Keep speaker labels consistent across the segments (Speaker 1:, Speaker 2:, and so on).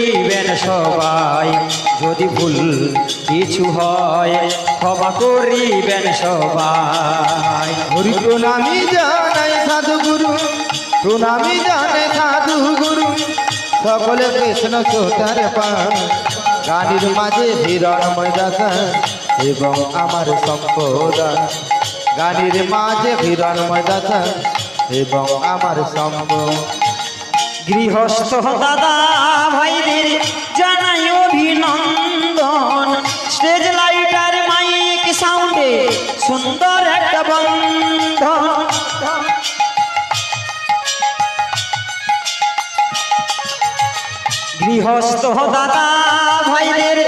Speaker 1: করিবেন সবাই, যদি ভুল কিছু হয় ক্ষমা করিবেন সবাই।
Speaker 2: হরি প্রণামী জানাই সাধু গুরু, প্রণামী জানাই সাধু গুরু, সকলে কৃষ্ণ চোতার পান, গানের মাঝে হিরণময় দাসা এবং আমার সম্পদা, গানের মাঝে হিরণময় দাসা এবং আমার সম্পদ।
Speaker 1: গৃহস্থ দাদা ভাইদের জানাই অভিনন্দন, স্টেজ লাইটার মাইক সাউন্ডে সুন্দর একটা বন্ধন। গৃহস্থ দাদা ভাইদের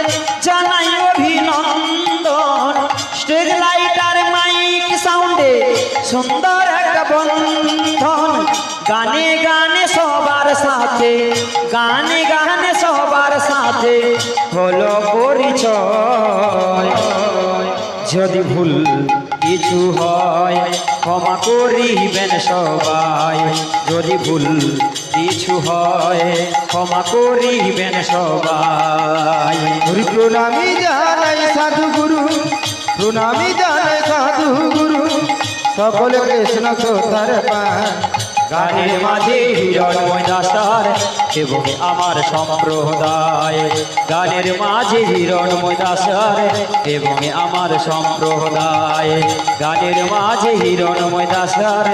Speaker 1: জানাই অভিনন্দন, স্টেজ লাইটার মাইক সাউন্ডে সুন্দর একটা বন্ধন। গানে গানে সবার সাথে, গানে গানে সবার সাথে হলো পরিচয়, যদি ভুল কিছু হয় ক্ষমা করিবেন সবাই, যদি ভুল কিছু হয় ক্ষমা করিবেন সবাই।
Speaker 2: হরি প্রণামী জানাই সাধু গুরু, প্রণামী জানাই সাধু গুরু, সকলে কৃষ্ণ চোতার পান,
Speaker 1: গানের মাঝে হিরণময় দাসার এবং আমার সম্প্রদায়, গানের মাঝে হিরণময় দাসার এবং আমার সম্প্রদায়, গানের মাঝে হিরণময় দাসার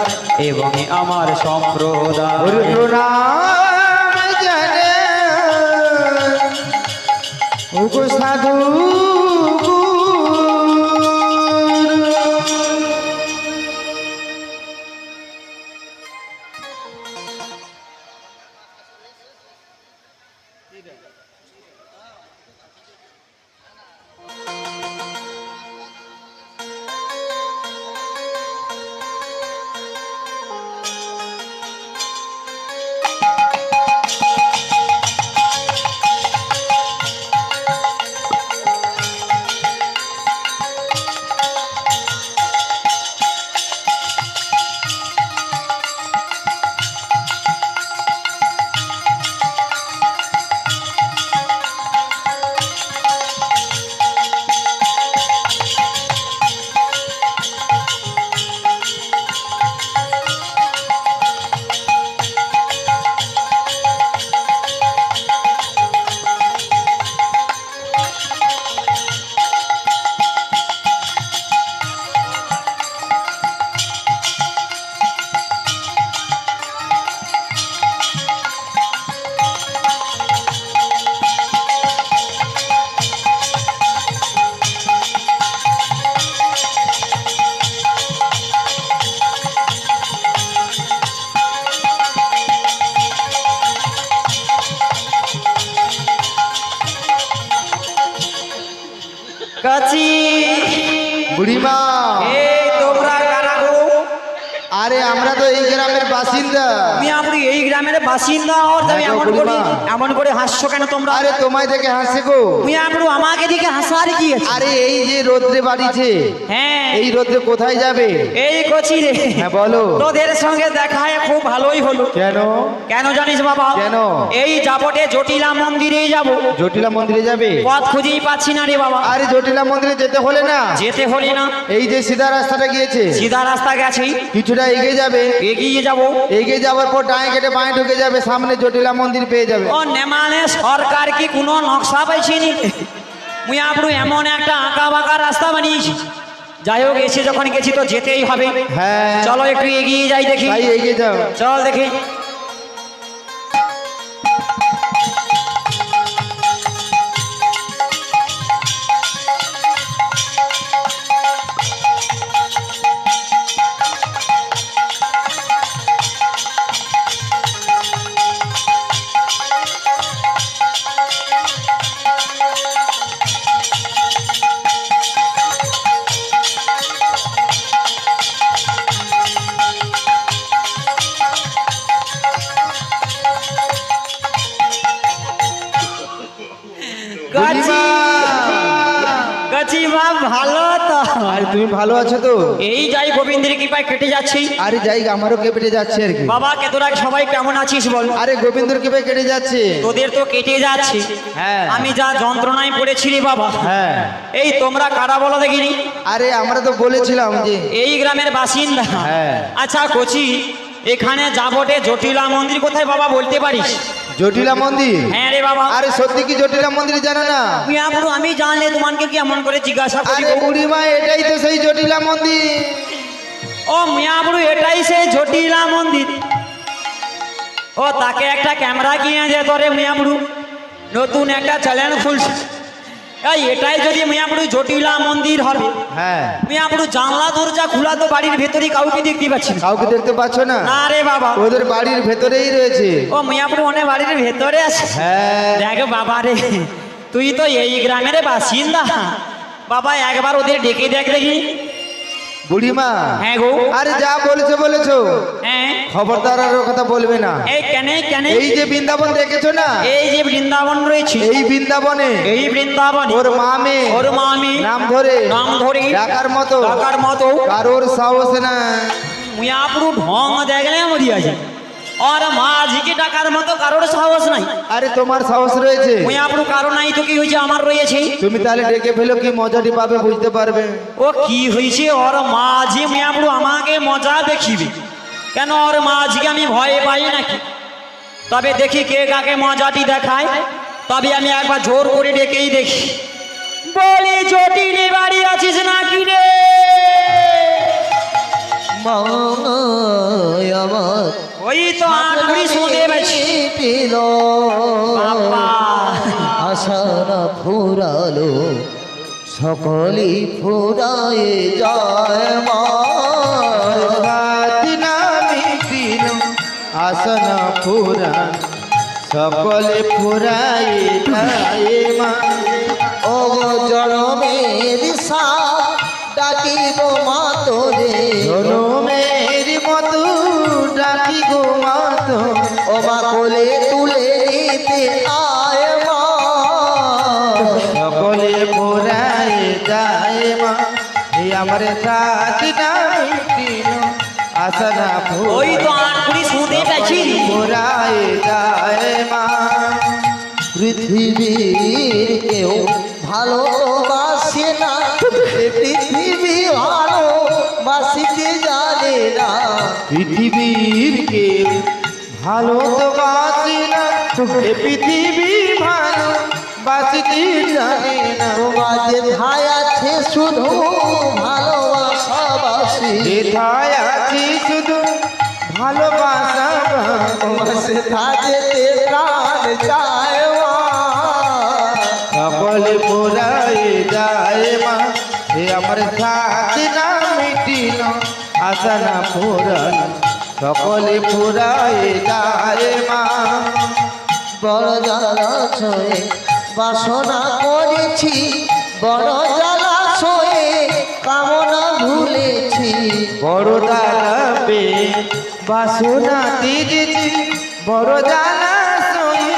Speaker 1: এবং আমার সম্প্রদায়।
Speaker 2: হরি প্রণাম জানে ওগো সাধু গুরু।
Speaker 1: কাছি
Speaker 2: বুড়িমা,
Speaker 1: এই তোমরা কারা গো?
Speaker 2: আরে আমরা তো এই গ্রামের বাসিন্দা।
Speaker 1: তুমি আপনি এই গ্রামের বাসিন্দা, আর তুমি
Speaker 2: হ্যাঁ গো,
Speaker 1: এমন করে হাসছো কেন তোমরা?
Speaker 2: আরে তোমায় দেখে হাসে গো।
Speaker 1: তুমি আপনি আমাকে দিকে হাসার কি আছে?
Speaker 2: আরে এই যে রোদ্রে বাড়িছে,
Speaker 1: হ্যাঁ
Speaker 2: এই রোদ্রে কোথায় যাবে?
Speaker 1: এই কচি রে,
Speaker 2: হ্যাঁ বলো।
Speaker 1: তোদের সঙ্গে দেখা হয় খুব ভালোই হলো।
Speaker 2: কেন?
Speaker 1: কেন জানিস বাবা?
Speaker 2: কেন?
Speaker 1: এই যাবটে জটিলা মন্দিরে যাব,
Speaker 2: জটিলা মন্দিরে যাবে?
Speaker 1: পথ খুঁজেই পাচ্ছি না রে বাবা।
Speaker 2: আরে জটিলা মন্দিরে যেতে হলে না,
Speaker 1: যেতে হলে না,
Speaker 2: এই যে সিধা রাস্তাটা গিয়েছে,
Speaker 1: সিধা রাস্তা গেছে,
Speaker 2: কিছুটা এগিয়ে যাবে,
Speaker 1: এগিয়ে যাব,
Speaker 2: এগিয়ে যাওয়ার পর ডাঁয়ে কেটে বাঁয়ে ঢুকে যাবে, সামনে জটিলা মন্দির পেয়ে যাবে।
Speaker 1: ও নেমানে সরকার কি কোনো নকশা পাইছিনি? মুই আপনি এমন একটা আঁকা বাঁকা রাস্তা বানিয়েছি। যাই হোক, এসে যখন গেছি তো যেতেই হবে।
Speaker 2: হ্যাঁ
Speaker 1: চলো একটু এগিয়ে যাই দেখি।
Speaker 2: তাই এগিয়ে যাও।
Speaker 1: চল দেখি। বলছি বাপ ভালো তো?
Speaker 2: আর তুমি ভালো আছো তো?
Speaker 1: এই যাই গোবিন্দের কৃপায় কেটে যাচ্ছি।
Speaker 2: আরে যাই আমারও কেটে যাচ্ছে আর কি।
Speaker 1: বাবা কে তোরা সবাই কেমন আছিস বল?
Speaker 2: আরে গোবিন্দর কেটে কেটে যাচ্ছে।
Speaker 1: তোদের তো কেটে যাচ্ছে,
Speaker 2: হ্যাঁ।
Speaker 1: আমি যা যন্ত্রণায় পড়েছি রে বাবা।
Speaker 2: হ্যাঁ।
Speaker 1: এই তোমরা কারা বলো দেখিনি?
Speaker 2: আরে আমরা তো বলেছিলাম যে
Speaker 1: এই গ্রামের বাসিন্দা।
Speaker 2: হ্যাঁ।
Speaker 1: আচ্ছা কচি, এখানে যাবটে জটিলা মন্দির কোথায় বাবা বলতে পারিস?
Speaker 2: জটিলা মন্দির?
Speaker 1: হ্যাঁ রে বাবা।
Speaker 2: আরে সত্যি কি জটিলা মন্দির জানো না?
Speaker 1: মিয়াপুর আমি জানলে তোমাকে কি এমন করে জিজ্ঞাসা করি?
Speaker 2: আরে বুড়িমা এটাই তো সেই জটিলা মন্দির।
Speaker 1: ও মিয়াপুর এটাই সেই জটিলা মন্দির। ও তাকে একটা ক্যামেরা কিনে দে তোরে মিয়াপুর, নতুন একটা চ্যানেল খুলছে। এই এটাই যদি মিয়াপুর জটিলা মন্দির হবে,
Speaker 2: হ্যাঁ।
Speaker 1: মিয়াপুর জানলা দরজা খোলা তো বাড়ির ভেতরে কাউকে দেখতে পাচ্ছি না।
Speaker 2: কাউকে দেখতে পাচ্ছ না?
Speaker 1: না রে বাবা।
Speaker 2: ওদের বাড়ির ভেতরেই রয়েছে।
Speaker 1: ও মিয়াপুর অনেক বাড়ির ভেতরে আছে।
Speaker 2: হ্যাঁ।
Speaker 1: দেখ বাবা রে, তুই তো এই গ্রামের বাসিন্দা, বাবা একবার ওদের ডেকে দেখ দেখি।
Speaker 2: বুড়িমা।
Speaker 1: হ্যাঁ গো।
Speaker 2: আরে যা বলেছো
Speaker 1: হ্যাঁ।
Speaker 2: খবরদার আর ও কথা বলবে না।
Speaker 1: এই কেন কেন?
Speaker 2: এই যে বৃন্দাবন দেখেছো না?
Speaker 1: এই যে বৃন্দাবন রয়েছে,
Speaker 2: এই বৃন্দাবনে
Speaker 1: এই বৃন্দাবন
Speaker 2: ওর মামে
Speaker 1: ওর মামি
Speaker 2: নাম ধরে
Speaker 1: ডাকার মতো
Speaker 2: কারোর সাহস না।
Speaker 1: মিয়াপুর ঢং দেখলে মরিয়া যায়। আর মাঝিকে ডাকার মতো কারোর সাহস নাই।
Speaker 2: আরে তোমার সাহস রয়েছে।
Speaker 1: মিয়াপুর কারো নাই তো কি হয়েছে? আমার রয়েছে।
Speaker 2: তুমি তাহলে ডেকে ফেলো, কি মজাটি পাবে বুঝতে পারবে।
Speaker 1: ও কি হয়েছে? ওর মাঝি মিয়াপুর আমাকে মজা দেখিবে কেন? ওর মাঝিকে আমি ভয় পাই নাকি? তবে দেখি কে কাকে মজাটি দেখায়। তবে আমি একবার জোর করে ডেকেই দেখি। বলি জটিলে বাড়ি আছিস নাকি রে?
Speaker 3: আমার
Speaker 1: ওই তো আটুরি শুনতে পাচ্ছি।
Speaker 3: পেল
Speaker 1: বাবা।
Speaker 3: আশারা ফুরালো সকলি ফুরায়ে যায় মা।
Speaker 2: আসনা ফুরা সকলে ফুরাই মা।
Speaker 3: ও জনমের সা ডাকিব মা তোরে।
Speaker 2: জনমের মতো ডাকি গো মাতো।
Speaker 3: ও মা কোলে তুলে নিতে আয় মা।
Speaker 2: সকলে ফুরাই যায় মা। এই আমার সাথী না মিটিল আসনা
Speaker 1: ওই তো আটুরি শুনতে পাচ্ছি।
Speaker 2: ফুরাই যায় মা।
Speaker 3: পৃথিবীর কেউ ভালোবাসে না, পৃথিবী ভালো বাসিতে জানে না।
Speaker 2: পৃথিবীর কেউ ভালো তো বাসে না, এ পৃথিবী ভালো বাসিতে জানে না।
Speaker 3: তোমার যেথায় আছে শুধু ভালোবাসাবাসী,
Speaker 2: যেথায় আছে শুধু ভালোবাসা
Speaker 3: তোমার সেথা যেতে প্রাণ যায় মা।
Speaker 2: সকলে পুরাই যায় মা। এ আমার সাথী না মিটিল আশা না পুরাল সকলে পুরাই যায় মা।
Speaker 3: বড় জলাশয়ে বাসনা করেছি, বড় জলাশয়ে কামনা ভুলেছি।
Speaker 2: বড় দাঁড়াবে বাসনা দিয়েছি, বড় জানা সয়ে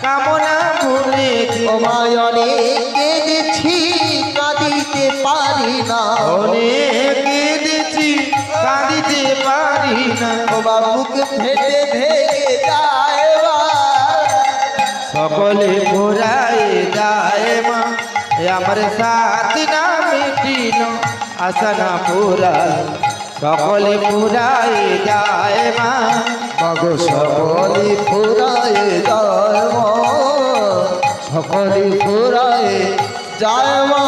Speaker 2: কামনা ভুলেছি।
Speaker 3: ও মায়নে কেঁদেছি কাঁদিতে পারি না।
Speaker 2: অনেক কেঁদেছি কাঁদিতে পারি না।
Speaker 3: ও বুক ফেটে ভেঙে যায় মা।
Speaker 2: সকলে পুরাই যায় মা। এ আমার সাথী না মিটিল আশা না পুরাল সকলে পুরাই যায় মা।
Speaker 3: মাগো সকলে ফুরায়ে যায় মা, সকলে ফুরায়ে যায় মা।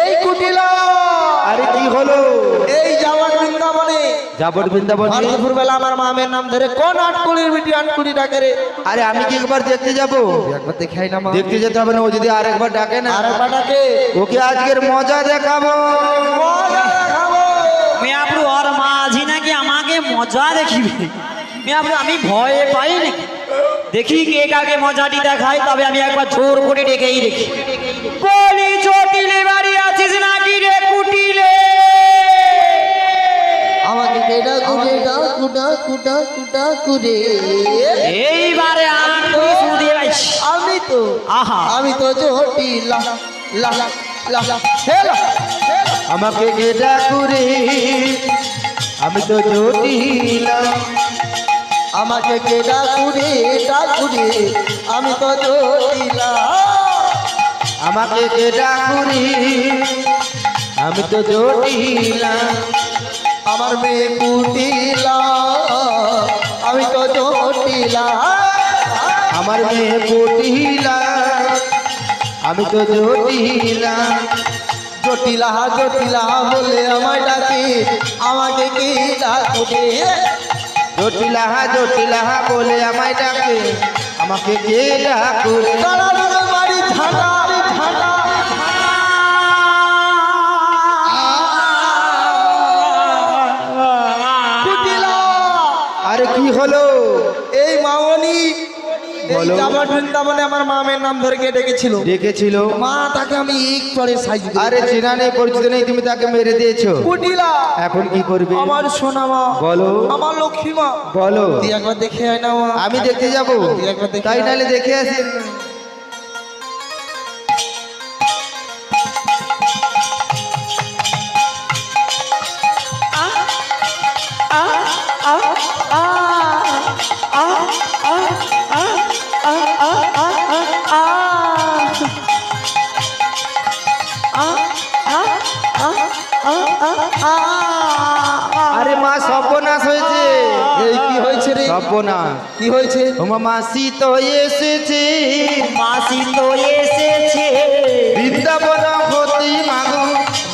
Speaker 3: এই কুটিলা
Speaker 2: আরে কি হলো?
Speaker 3: এই যাওয়ার বৃন্দাবনে
Speaker 2: যাবট বৃন্দাবন
Speaker 3: দুপুর বেলা আমার মামের নাম ধরে কোন আটকুড়ির বিটি আটকুড়ি ডাকে রে।
Speaker 2: আরে আমি কি একবার দেখতে যাব?
Speaker 3: একবার দেখাই না মা।
Speaker 2: দেখতে যেতে হবে না, ও যদি আরেকবার ডাকে না
Speaker 3: আরেকবার ডাকে
Speaker 2: ওকে আজকের মজা দেখাবো।
Speaker 3: মজা দেখাবো।
Speaker 1: মিয়াপুর ওর মাঝি নাকি আমাকে মজা দেখিবে? মিয়াপুর আমি ভয়ে পাই নাকি? দেখি কে কাকে মজাটি দেখায়। তবে আমি একবার জোর করে ডেকেই দেখি। বলি জটিলে বাড়ি আছিস নাকি রে কুটিলে?
Speaker 3: আমাকে ডাকু ডাকু ডাকু ডাকু ডাকু রে।
Speaker 1: এইবারে আটুরি শুনতে পাচ্ছি।
Speaker 3: আমি তো
Speaker 1: আহা
Speaker 3: আমি তো জটিলা লা লা লা হেলা
Speaker 2: আমাকে কে ডাকুরে আমি তো জটিলা
Speaker 3: আমাকে কে ডাকুরে ডাকুরে আমি তো জটিলা
Speaker 2: আমাকে কে ডাকুরে আমি তো জটিলা
Speaker 3: আমার মেয়ে কুটিলা আমি তো জটিলা
Speaker 2: আমার মেয়ে জটিলা আমি তো জটিলা
Speaker 3: জটিলা জটিলা বলে আমায় ডাকে আমাকে কি ডাকুরে
Speaker 2: জটিলা জটিলা বলে আমায় ডাকে আমাকে কে ডাকুরে
Speaker 3: দাঁড়ানোর বাড়ি ঝাঁটা ঝাঁটা কুটিলা
Speaker 2: আরে কি হলো
Speaker 3: এই মামনি এই
Speaker 2: বলো।
Speaker 3: জামা বৃন্দাবনে আমার মামের নাম ধরে কে ডেকেছিল
Speaker 2: ডেকেছিল
Speaker 3: মা তাকে আমি এক চড়ে সাইজ
Speaker 2: আরে চেনা নেই পরিচিত নেই তুমি তাকে মেরে দিয়েছো
Speaker 3: কুটিলা
Speaker 2: এখন কি করবে
Speaker 3: আমার সোনা মা
Speaker 2: বলো
Speaker 3: আমার লক্ষ্মী মা
Speaker 2: বলো
Speaker 3: তুই একবার দেখে আয় না মা
Speaker 2: আমি দেখতে যাব
Speaker 3: তুই একবার দেখে
Speaker 2: তাই
Speaker 3: আয়।
Speaker 2: নাহলে দেখে আসি আরে মা সর্বনাশ হয়েছে
Speaker 3: এই কি হয়েছে রে
Speaker 2: সর্বনাশ
Speaker 3: কি হয়েছে
Speaker 2: ওমা মাসি তো এসেছে
Speaker 1: মাসি তো এসেছে
Speaker 2: বৃন্দাবন হতে মাগো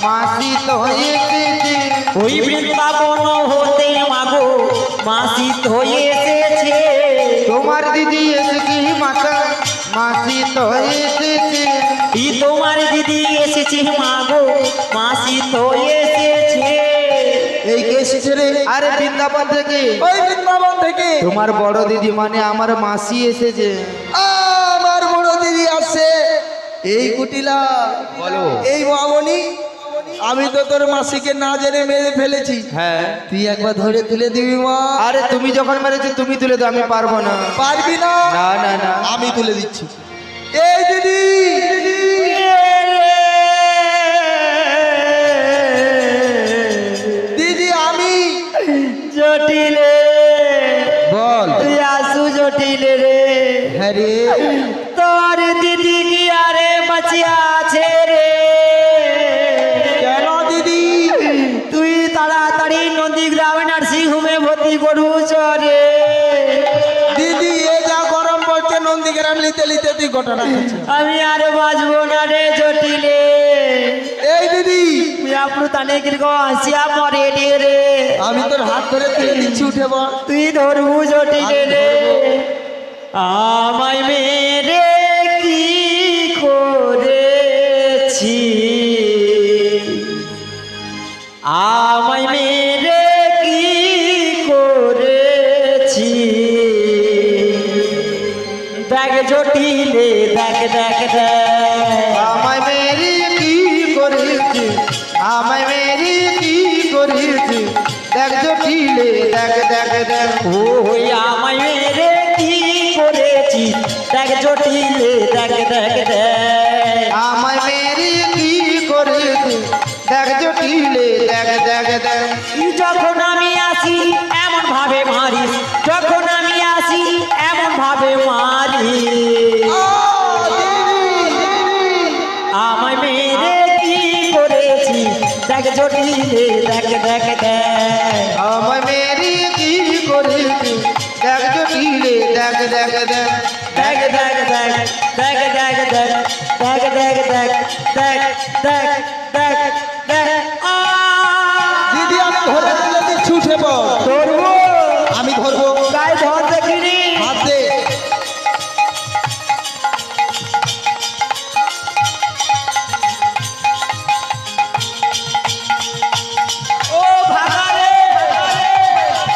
Speaker 2: মাসি তো এসেছে
Speaker 1: ওই বৃন্দাবন হতে মাগো মাসি তো এসেছে
Speaker 2: তোমার দিদি এসেছে মাতা মাসি তো এসেছে
Speaker 1: ই তোমার দিদি এসেছে মাগো মাসি তো এসেছে
Speaker 3: এই কে এসেছে রে
Speaker 2: আরে বৃন্দাবন থেকে
Speaker 3: ওই বৃন্দাবন থেকে
Speaker 2: তোমার বড় দিদি মানে আমার মাসি এসেছে
Speaker 3: আমার বড় দিদি আসছে এই কুটিলা
Speaker 2: বলো
Speaker 3: এই মামনি আমি তো তোর মাসিকে না জেনে মেরে ফেলেছি
Speaker 2: হ্যাঁ
Speaker 3: তুই একবার ধরে তুলে দিবি মা
Speaker 2: আরে তুমি যখন মেরেছো তুমি তুলে দাও আমি পারবো না
Speaker 3: পারবি না
Speaker 2: না না না
Speaker 3: আমি তুলে দিচ্ছি এই দিদি দিদি আমি
Speaker 1: জটিলে
Speaker 3: বল
Speaker 1: তুই আসু জটিলে রে
Speaker 3: হ্যাঁ রে
Speaker 1: তোর দিদি কি আরে বাঁচিয়া আছে রে
Speaker 3: কেন দিদি
Speaker 1: তুই তাড়াতাড়ি নন্দীগ্রামে নার্সিং হোমে ভর্তি করবু রে
Speaker 3: দিদি এ যা গরম পড়ছে নন্দীগ্রাম লিতে লিতে তুই গোটাটা খাচ্ছিস
Speaker 1: আমি আর বাঁচবো না রে জটিলে
Speaker 3: এই দিদি
Speaker 1: তুই আপনি তানে কিরকম হাসিয়া মরে রে
Speaker 3: আমি তোর হাত ধরে তুলে দিচ্ছি উঠে বল
Speaker 1: তুই ধরবু জটিলে রে আমায় মেরে কি করেছি আমায় মেরে কি করেছি দেখ জটিলে দেখ দেখ দেখ
Speaker 2: আমায় মেরি কি করেছে আমায় মেরি কি করেছে দেখ জটিলে দেখ দেখ দেখ
Speaker 1: ও হই আমায় মেরে কি করেছি দেখ জটিলে দেখ দেখ দেখ
Speaker 2: আমায় মেরি কি করেছে দেখ জটিলে দেখ দেখ দেখ
Speaker 1: যখন আমি আসি এমন ভাবে মারিস যখন আমি আসি এমন ভাবে মারি আমায় মেরে কি করেছি দেখ জটিলে দেখ দেখ দেখ
Speaker 2: আমায় মেরি কি করেছে দেখ জটিলে দেখ দেখ দেখ
Speaker 1: দেখ দেখ দেখ দেখ দেখ দেখ দেখ দেখ দেখ দেখ দেখ দেখ দেখ
Speaker 3: দিদি আমি ধরে তুলে দিচ্ছি উঠে বল
Speaker 1: ধরবো
Speaker 3: আমি ধরবো
Speaker 1: গায়ে ধর দেখিনি
Speaker 3: হাত দে
Speaker 1: ও ভাগা রে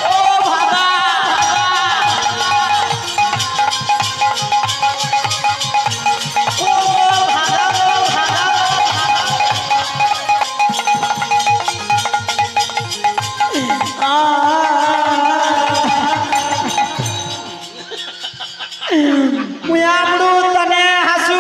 Speaker 1: ও ভাগা ও ভাগা ও ভাগা মুই আমড়ু তনে হাসু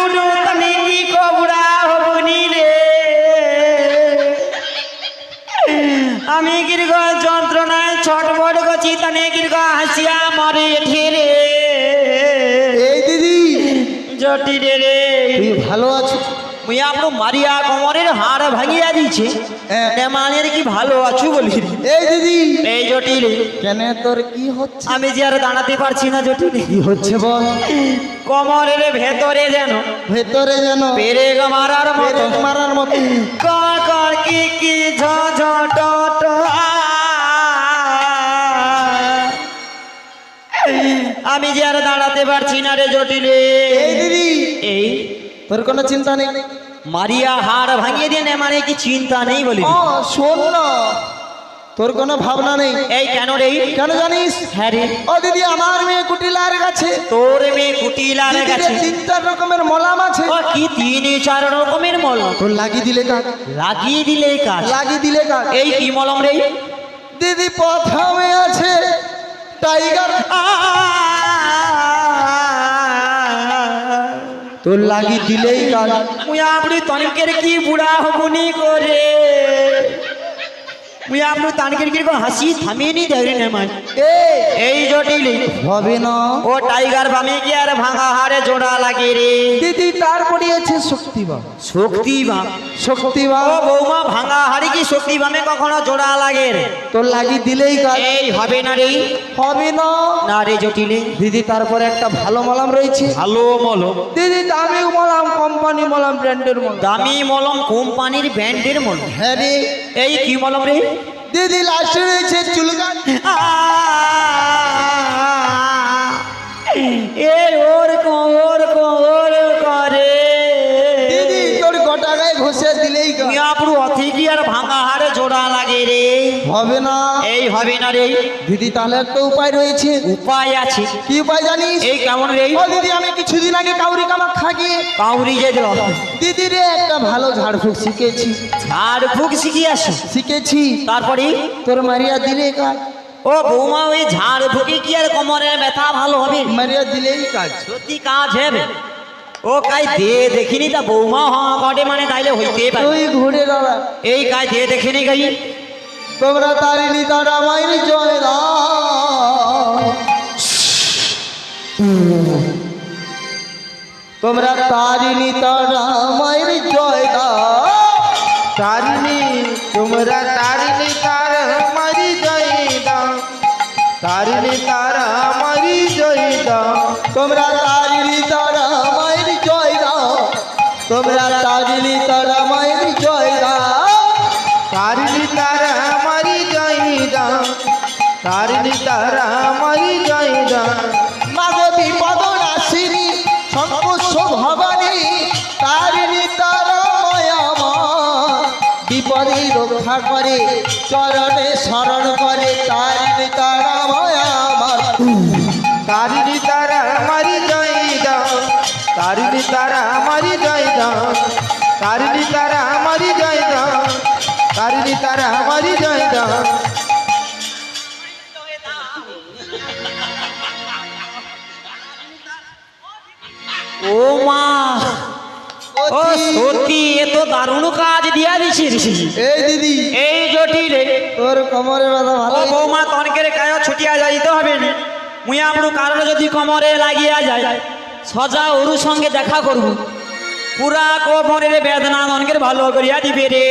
Speaker 1: জটিলে রে
Speaker 3: তুই ভালো আছো?
Speaker 1: মুই আপনি মারিয়া কোমরের হাড় ভাঙিয়া দিছে
Speaker 3: হ্যাঁ।
Speaker 1: মানের কি ভালো আছো বলি
Speaker 3: এই দিদি,
Speaker 1: এই জটিলে
Speaker 3: কেন তোর কি হচ্ছে?
Speaker 1: আমি যে আর দাঁড়াতে পারছি না জটিলে
Speaker 3: কি হচ্ছে বল?
Speaker 1: কোমরের ভেতরে যেন
Speaker 3: ভেতরে যেন
Speaker 1: পেরেক মারার মতো
Speaker 3: পেরেক মারার মতো।
Speaker 1: কাকার কি ঝঝট আমি যে আর দাঁড়াতে পারছি না রে জটিলে
Speaker 3: এই দিদি,
Speaker 1: এই
Speaker 3: তোর কোনো চিন্তা নেই?
Speaker 1: মারিয়া হাড় ভাঙিয়ে দিয়ে নে মানে কি চিন্তা নেই বলি
Speaker 3: ও শোন না, তোর কোনো ভাবনা নেই।
Speaker 1: এই কেন রে
Speaker 3: কেন জানিস?
Speaker 1: হ্যাঁ রে
Speaker 3: ও দিদি, আমার মেয়ে কুটিলার কাছে
Speaker 1: তোর মেয়ে কুটিলার
Speaker 3: দিদিরে
Speaker 1: কাছে
Speaker 3: 3-4 রকমের মলাম আছে।
Speaker 1: ও কি 3-4 রকমের মলম
Speaker 3: তোর লাগিয়ে দিলে কাজ,
Speaker 1: লাগিয়ে দিলে কাজ
Speaker 3: লাগিয়ে দিলে কাজ।
Speaker 1: এই কি মলম রে
Speaker 3: দিদি প্রথমে আছে টাইগার, তোর লাগিয়ে দিলেই কাজ।
Speaker 1: মুই আপনি তনিকের কি বুড়া হবনি করে মুই আপনি তানকের কি হাসি থামিয়ে নি দেয় না মানে এই জটিলে
Speaker 3: হবে না
Speaker 1: ও টাইগার বামে কি আর ভাঙা হাড়ে জোড়া লাগে রে
Speaker 3: দিদি, তারপরে আছে শক্তিবান।
Speaker 1: শক্তি বাম
Speaker 3: শক্তিবান
Speaker 1: ও বৌমা ভাঙা হাড়ি কি শক্তি বামে কখনো জোড়া লাগে রে
Speaker 3: তোর লাগিয়ে দিলেই কাজ।
Speaker 1: এই হবে না রে
Speaker 3: হবে না
Speaker 1: না রে জটিলে
Speaker 3: দিদি, তারপরে একটা ভালো মলাম রয়েছে
Speaker 1: ভালো মলম
Speaker 3: দিদি, দামি মলাম, কোম্পানি মলাম, ব্র্যান্ডের মলাম।
Speaker 1: দামি মলম কোম্পানির ব্র্যান্ডের মলম
Speaker 3: হ্যাঁ রে
Speaker 1: এই কি মলম রে
Speaker 3: দিদি, লাস্টে রয়েছে চুলকান।
Speaker 1: এ ওর কোর করে
Speaker 3: দিদি, তোর গোটা গায়ে ঘষে দিলেই কাজ।
Speaker 1: মিয়াপুর অথিকি আর ভাঙা হাড়ে জোড়া লাগে রে
Speaker 3: হবে না
Speaker 1: এই হবে না রে
Speaker 3: দিদি, তাহলে একটা উপায় রয়েছে।
Speaker 1: উপায় আছে
Speaker 3: কি উপায় জানিস?
Speaker 1: এই কেমন রে
Speaker 3: ও দিদি, আমি কিছুদিন আগে কাউরি কামাক খাগিয়ে
Speaker 1: কাউরি যে দিল
Speaker 3: দিদি রে একটা ভালো ঝাড়ফুঁক শিখেছি।
Speaker 1: ঝাড় ফুক শিখি আসো
Speaker 3: শিখেছি
Speaker 1: তারপরে
Speaker 3: তোর মারিয়া দিলে কাজ।
Speaker 1: ও বৌমা ওই ঝাড় ফুকে কি আর কোমরের ব্যথা ভালো হবে
Speaker 3: মারিয়া দিলেই কাজ।
Speaker 1: সত্যি কাজ হবে ও কাই দে দেখিনি তা বৌমা ঘটে মানে তাইলে হইতে পারে
Speaker 3: তুই ঘুরে দাঁড়া,
Speaker 1: এই কাজ দিয়ে দেখিনি গাই
Speaker 3: তোমরা তারিণী তারা মায়ের জয় দাও, তোমরা তারিণী তারা মায়ের জয় দাও।
Speaker 2: তারিণী তোমরা তারিণী তার মারি জয় দাও, তারিণী তারা মারি জয় দাও,
Speaker 3: তোমরা তারিণী তারা মায়ের জয় দাও, তোমরা তারিণী তারা মায়ের জয় দাও।
Speaker 2: তারিণী তারা মারি জয় দাও, তারিণী তারা মারি জয় দাও।
Speaker 3: মাগো বিপদ নাশিনী সংকুশ ভবানী, তারিণী তারা মায়াময়, বিপদে রক্ষা করে চরণে শরণ করে, তারিণী তারা মায়াময়।
Speaker 2: তারিণী তারা মারি জয় দাও, তারিণী তারা মারি জয় দাও, তারিণী তারা মারি জয় দাও, তারিণী তারা মারি জয় দাও।
Speaker 1: ও মা ও সত্যি এ তো দারুণ কাজ দিয়া দিছিস
Speaker 3: এই দিদি,
Speaker 1: এই জটিলে
Speaker 3: তোর কোমরে ব্যথা
Speaker 1: ও
Speaker 3: ভালো?
Speaker 1: বৌমা তনকের কায় ছুটিয়া যাইতে হবে না মুই আপনার কারণ যদি কোমরে লাগিয়া যায় সজা ওরু সঙ্গে দেখা করব পুরা কোমরের বেদনা তনকের ভালো করিয়া দিবে রে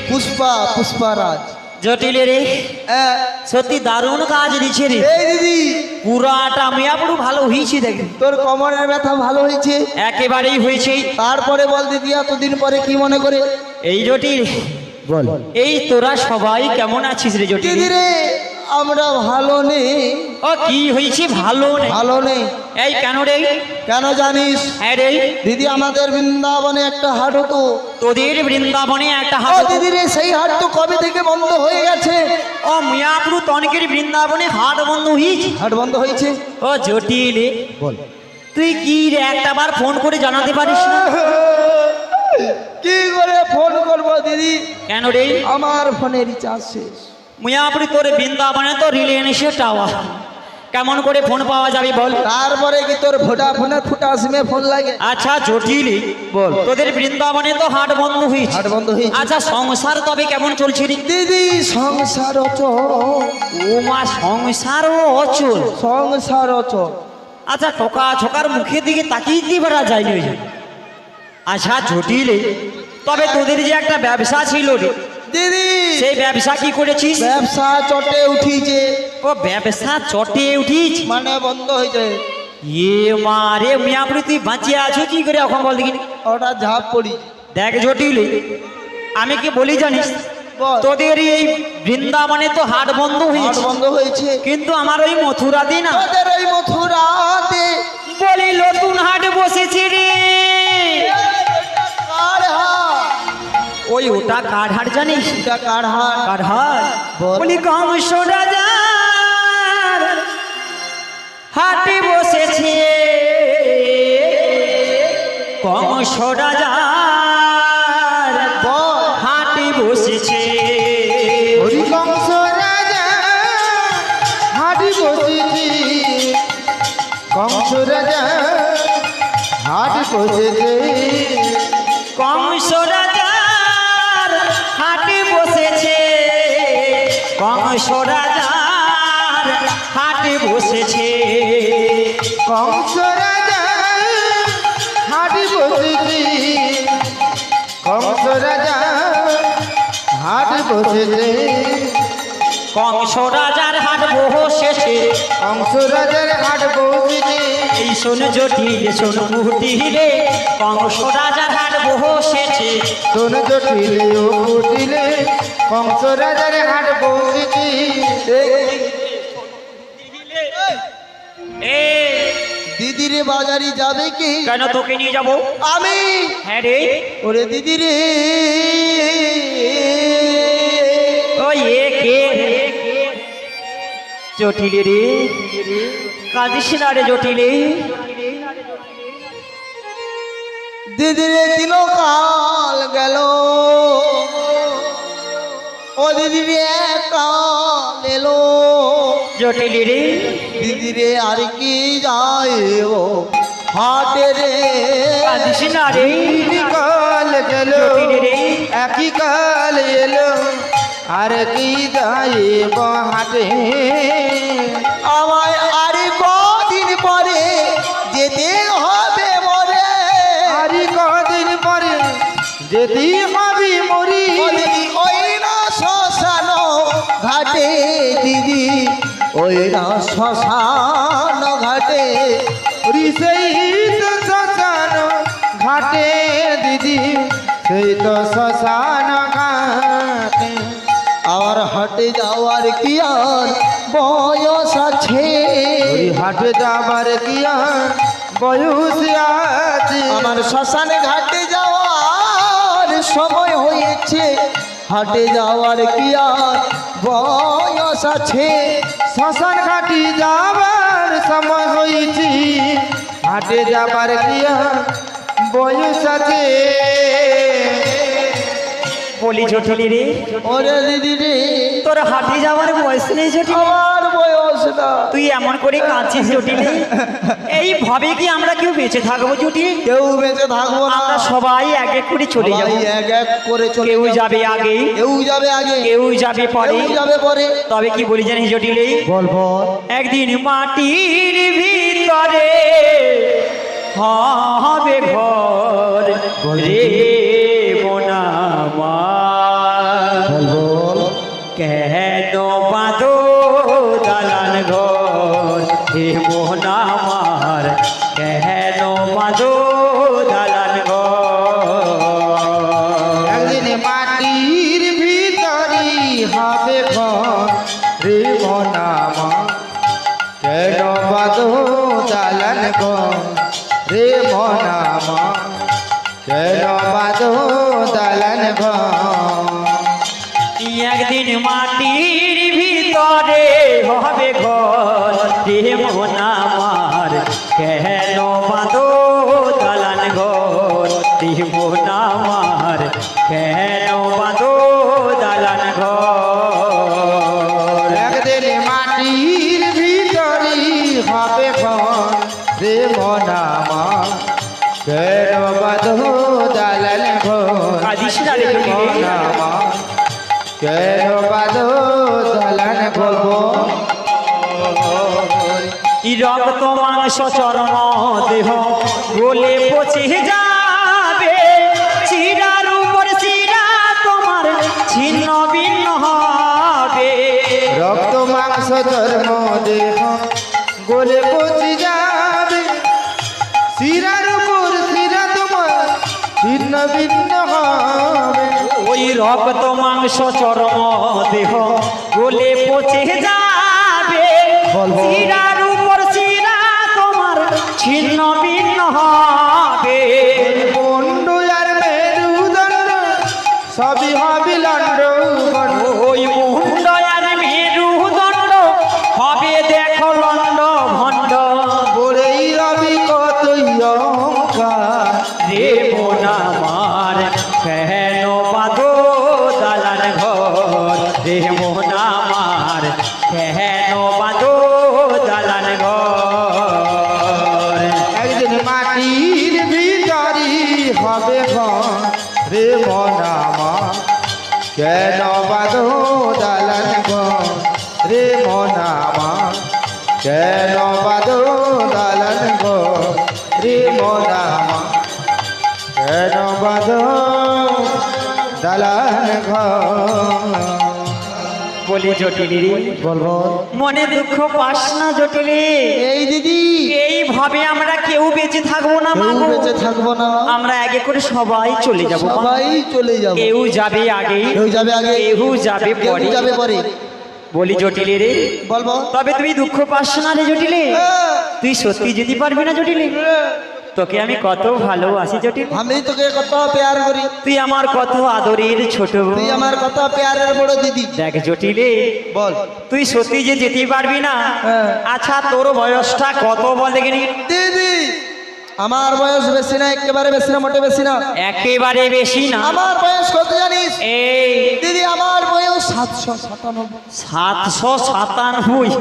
Speaker 3: পুষ্পারাজ।
Speaker 1: জটিলে রে সত্যি দারুণ কাজ দিছে রে
Speaker 3: এই দিদি,
Speaker 1: পুরাটা আমি আপনার ভালো হয়েছি দেখে
Speaker 3: তোর কোমরের ব্যথা ভালো হয়েছে?
Speaker 1: একেবারেই হয়েছে
Speaker 3: তারপরে বল দিদি, এতদিন পরে কি মনে করে?
Speaker 1: এই জটিল
Speaker 3: বল
Speaker 1: এই তোরা সবাই কেমন আছিস রে জটিল
Speaker 3: দিদি রে, আমরা ভালো নেই।
Speaker 1: ও কি হয়েছে ভালো নেই
Speaker 3: ভালো নেই
Speaker 1: এই কেন রে
Speaker 3: কেন জানিস?
Speaker 1: হ্যাঁ রে
Speaker 3: দিদি, আমাদের বৃন্দাবনে একটা হাট হতো।
Speaker 1: তোদের বৃন্দাবনে একটা
Speaker 3: ও
Speaker 1: হাট
Speaker 3: দিদি রে, সেই হাট তো কবে থেকে বন্ধ হয়ে গেছে।
Speaker 1: ও মিয়াপুর তনকের বৃন্দাবনে হাট বন্ধ হয়েছে
Speaker 3: হাট বন্ধ হয়েছে?
Speaker 1: ও জটিল
Speaker 3: বল
Speaker 1: তুই কি রে একটা বার ফোন করে জানাতে পারিস না
Speaker 3: কি করে ফোন করব দিদি,
Speaker 1: কেন রে
Speaker 3: আমার ফোনে রিচার্জ শেষ।
Speaker 1: মিয়াপুর তোর বৃন্দাবনে তো রিলায়েন্সের টাওয়ার কেমন করে ফোন পাওয়া যাবে বল
Speaker 3: তারপরে কি তোর ভোডাফোনের ফুটা সিমে ফোন লাগে?
Speaker 1: আচ্ছা জটিল
Speaker 3: বল।
Speaker 1: তোদের বৃন্দাবনে তো হাট বন্ধ হয়েছে
Speaker 3: হাট বন্ধ হয়েছে।
Speaker 1: আচ্ছা সংসার তবে কেমন চলছে রে
Speaker 3: দিদি, সংসার অচল,
Speaker 1: ও মা সংসারও অচল
Speaker 3: সংসার অচল।
Speaker 1: আচ্ছা টোকা ছোকার মুখের দিকে তাকিয়ে দিয়ে বেড়া যায়নি ওই জন্য। আচ্ছা জটিলে, তবে তোদের যে একটা ব্যবসা ছিল রে,
Speaker 3: দিদি
Speaker 1: সেই ব্যবসা কি করেছিস?
Speaker 3: ব্যবসা চটে উঠিছে,
Speaker 1: ও ব্যবসা চটে উঠিস?
Speaker 3: মানে বন্ধ হয়েছে।
Speaker 1: ইয়ে মারে মিয়াপুরি, তুই বাঁচিয়ে আছো কি করে এখন বল দেখিনি?
Speaker 3: ওটা ঝাঁপ পড়ি।
Speaker 1: দেখ জটিলে, আমি কি বলি জানিস,
Speaker 3: বল।
Speaker 1: তোদের এই বৃন্দাবনে তো হাট বন্ধ
Speaker 3: হাট
Speaker 1: হয়েছে,
Speaker 3: বন্ধ হয়েছে,
Speaker 1: কিন্তু আমার ওই মথুরাতে না
Speaker 3: তোদের ওই মথুরাতে
Speaker 1: বলি নতুন হাট বসেছে রে।
Speaker 3: কার হাট?
Speaker 1: ওই ওটা কার হাট জানিস?
Speaker 3: এটা কার হাট?
Speaker 1: কার হাট?
Speaker 3: বল।
Speaker 1: বলি কংস রাজার হাটে বসেছে, কংস রাজার
Speaker 3: বল।
Speaker 1: হাটে বসেছে।
Speaker 2: হরি কংস রাজা হাটি বসেছি, কংস রাজা হাটি বসেছে,
Speaker 1: কংস রাজার হাটে বসেছে, কংস রাজার হাটে বসেছে।
Speaker 2: কংস রাজা হাটি বসেছি, কংস রাজা হাটি বসেছে,
Speaker 1: কংস রাজার হাট বসেছে,
Speaker 2: কংস রাজার হাট বসেছে,
Speaker 1: এই শোন জটিল শোন মুটিলে, কংস রাজার হাট বসেছে।
Speaker 2: শোন জটিলে ও কুটিলে, কংস রাজার হাট বসেছে।
Speaker 1: এ
Speaker 3: দিদি রে বাজারে যাবে কি?
Speaker 1: কেন তোকে নিয়ে যাবো?
Speaker 3: আমি।
Speaker 1: হ্যাঁ রে,
Speaker 3: ওরে দিদি রে,
Speaker 1: ওই এ কে জটিলে রে, কাঁদিস না রে জটিলে।
Speaker 3: দিদি রে দিন কাল গেল, ও দিদি রে কাল এলো,
Speaker 1: জটিলে রে,
Speaker 3: দিদি রে আর কি যায় ও হাটে রে।
Speaker 1: কাঁদিস না রে
Speaker 2: দিদি কাল গেল,
Speaker 1: জটিলে রে,
Speaker 2: একই কাল এলো, আর কি যাইব হাটে,
Speaker 3: আমায় আর কদিন পরে যেতে হবে মরে।
Speaker 2: আরি কদিন পরে যেদি হবি মরি,
Speaker 3: ও দিদি ওই না শ্মশান ঘাটে, দিদি ওই না শ্মশান ঘাটে।
Speaker 2: সেই তো শ্মশান ঘাটে দিদি, সেই তো শ্মশান ঘাটে,
Speaker 3: আর হাটে যাওয়ার কি আর বয়স আছে?
Speaker 2: ওই হাটে যাবার কি আর বয়স আছে,
Speaker 3: আমার শ্মশানে ঘাটে যাওয়ার সময় হয়েছে, হাটে যাওয়ার কি আর বয়স আছে?
Speaker 2: শ্মশান ঘাটি যাবার সময় হয়েছি, হাটে যাবার কি আর বয়স আছে,
Speaker 1: বলি জটিলে রে,
Speaker 3: ওরে দিদি রে,
Speaker 1: তোর হাটে যাওয়ার বয়স নেই জটিল,
Speaker 3: আমার বয়স না।
Speaker 1: তুই এমন করে কাঁদছিস জটিলে। এই ভাবে কি আমরা কেউ বেঁচে থাকবো জটিল?
Speaker 3: কেউ বেঁচে থাকবো না,
Speaker 1: আমরা সবাই এক এক করে চলে
Speaker 3: সবাই
Speaker 1: যাবো,
Speaker 3: এক এক করে চলে
Speaker 1: কেউ
Speaker 3: যাবো।
Speaker 1: যাবে আগে,
Speaker 3: কেউ যাবে আগে,
Speaker 1: কেউ যাবে পরে।
Speaker 3: কেউ যাবে পরে।
Speaker 1: তবে কি বলি জানিস জটিলে,
Speaker 3: বল বল।
Speaker 1: একদিন মাটির ভিতরে হবে ঘর রে বোনামার,
Speaker 3: বল বল।
Speaker 1: কেন বাঁধো দালান ঘর হে বোনামার, কেন বাঁধো দালান ঘর।
Speaker 2: একদিন মাটির ভিতরে হবে ঘর রে মনামা, কেন বাঁধো দালান ঘর রে মনামা, কেন বাঁধো দালান ঘর,
Speaker 1: একদিন মাটির ভিতরে হবে ঘর হে মোনামার, কেন বাঁধো দালান ঘর হে মোনামার, কেন বাঁধো দালান ঘর।
Speaker 2: একদিন মাটির ভিতরে হবে ঘর রে মনামা, কেন বাঁধো দালান ঘর
Speaker 1: কাঁদিস না রে জটিলে।
Speaker 2: মনামা, কেন বাঁধো দালান ঘর,
Speaker 1: রক্ত মাংস চর্ম দেহ গলে পচে যাবে, শিরার উপর শিরা তোমার ছিন্ন ভিন্ন হবে।
Speaker 2: রক্ত মাংস চর্ম দেহ গলে পচে যাবে, শিরার উপর শিরা তোমার ছিন্ন ভিন্ন হবে।
Speaker 1: ওই রক্ত মাংস চর্ম দেহ গলে পচে যাবে,
Speaker 3: বলবো।
Speaker 1: শিরার উপর শিরা তোমার ছিন্ন ভিন্ন হবে।
Speaker 2: মুন্ড আর মেরুদণ্ড সবই হবে লণ্ড ভণ্ড।
Speaker 1: ওই মুন্ড আর মেরুদণ্ড হবে দেখো লণ্ড ভণ্ড।
Speaker 2: পড়েই রবি কতই অহংকার,
Speaker 1: রে মন আমার কেন বাঁধো দালান ঘর, রে মন আমার কেন বাঁধো দালান ঘর।
Speaker 2: একদিন মাটির ভিতরই হবে ঘর, রে মন আমার কেন বাঁধো দালান ঘর, রে মন আমার কেন বাঁধো দালান ঘর, রে মন আমার কেন বাঁধো দালান ঘর।
Speaker 1: বলি জটিলি রে,
Speaker 2: বলবো
Speaker 1: মনে দুঃখ পাস না জটিলি।
Speaker 3: এই দিদি,
Speaker 1: এইভাবে আমরা কেউ বেঁচে থাকবো না
Speaker 3: কেউ
Speaker 1: মাগো,
Speaker 3: বেঁচে থাকবো না,
Speaker 1: আমরা আগে করে সবাই চলে যাবো।
Speaker 3: সবাই চলে যাবো।
Speaker 1: কেউ যাবে আগে,
Speaker 3: কেউ যাবে আগে,
Speaker 1: কেউ যাবে
Speaker 3: কেউ
Speaker 1: পরে।
Speaker 3: যাবে পরে।
Speaker 1: বলি জটিলি রে,
Speaker 3: বলবো
Speaker 1: তবে তুমি দুঃখ পাস না রে জটিলি। তুই সত্যি যেতে পারবি না জটিলি? তোকে আমি কত ভালোবাসি জটিল,
Speaker 3: আমি তোকে কত পেয়ার করি,
Speaker 1: তুই আমার কত আদরের ছোট বোন।
Speaker 3: তুই আমার কত পেয়ারের বড় দিদি।
Speaker 1: দেখ জটিলে,
Speaker 3: বল
Speaker 1: তুই সত্যি যে যেতে পারবি না,
Speaker 3: হ্যাঁ।
Speaker 1: আচ্ছা তোর বয়সটা কত বল দেখিনি?
Speaker 3: দিদি, আমার বয়স বেশি না, একেবারে বেশি না, মোটে বেশি না।
Speaker 1: একেবারে বেশি না।
Speaker 3: আমার বয়স কত জানিস
Speaker 1: এই
Speaker 3: দিদি? আমার বয়স 797।
Speaker 1: 797।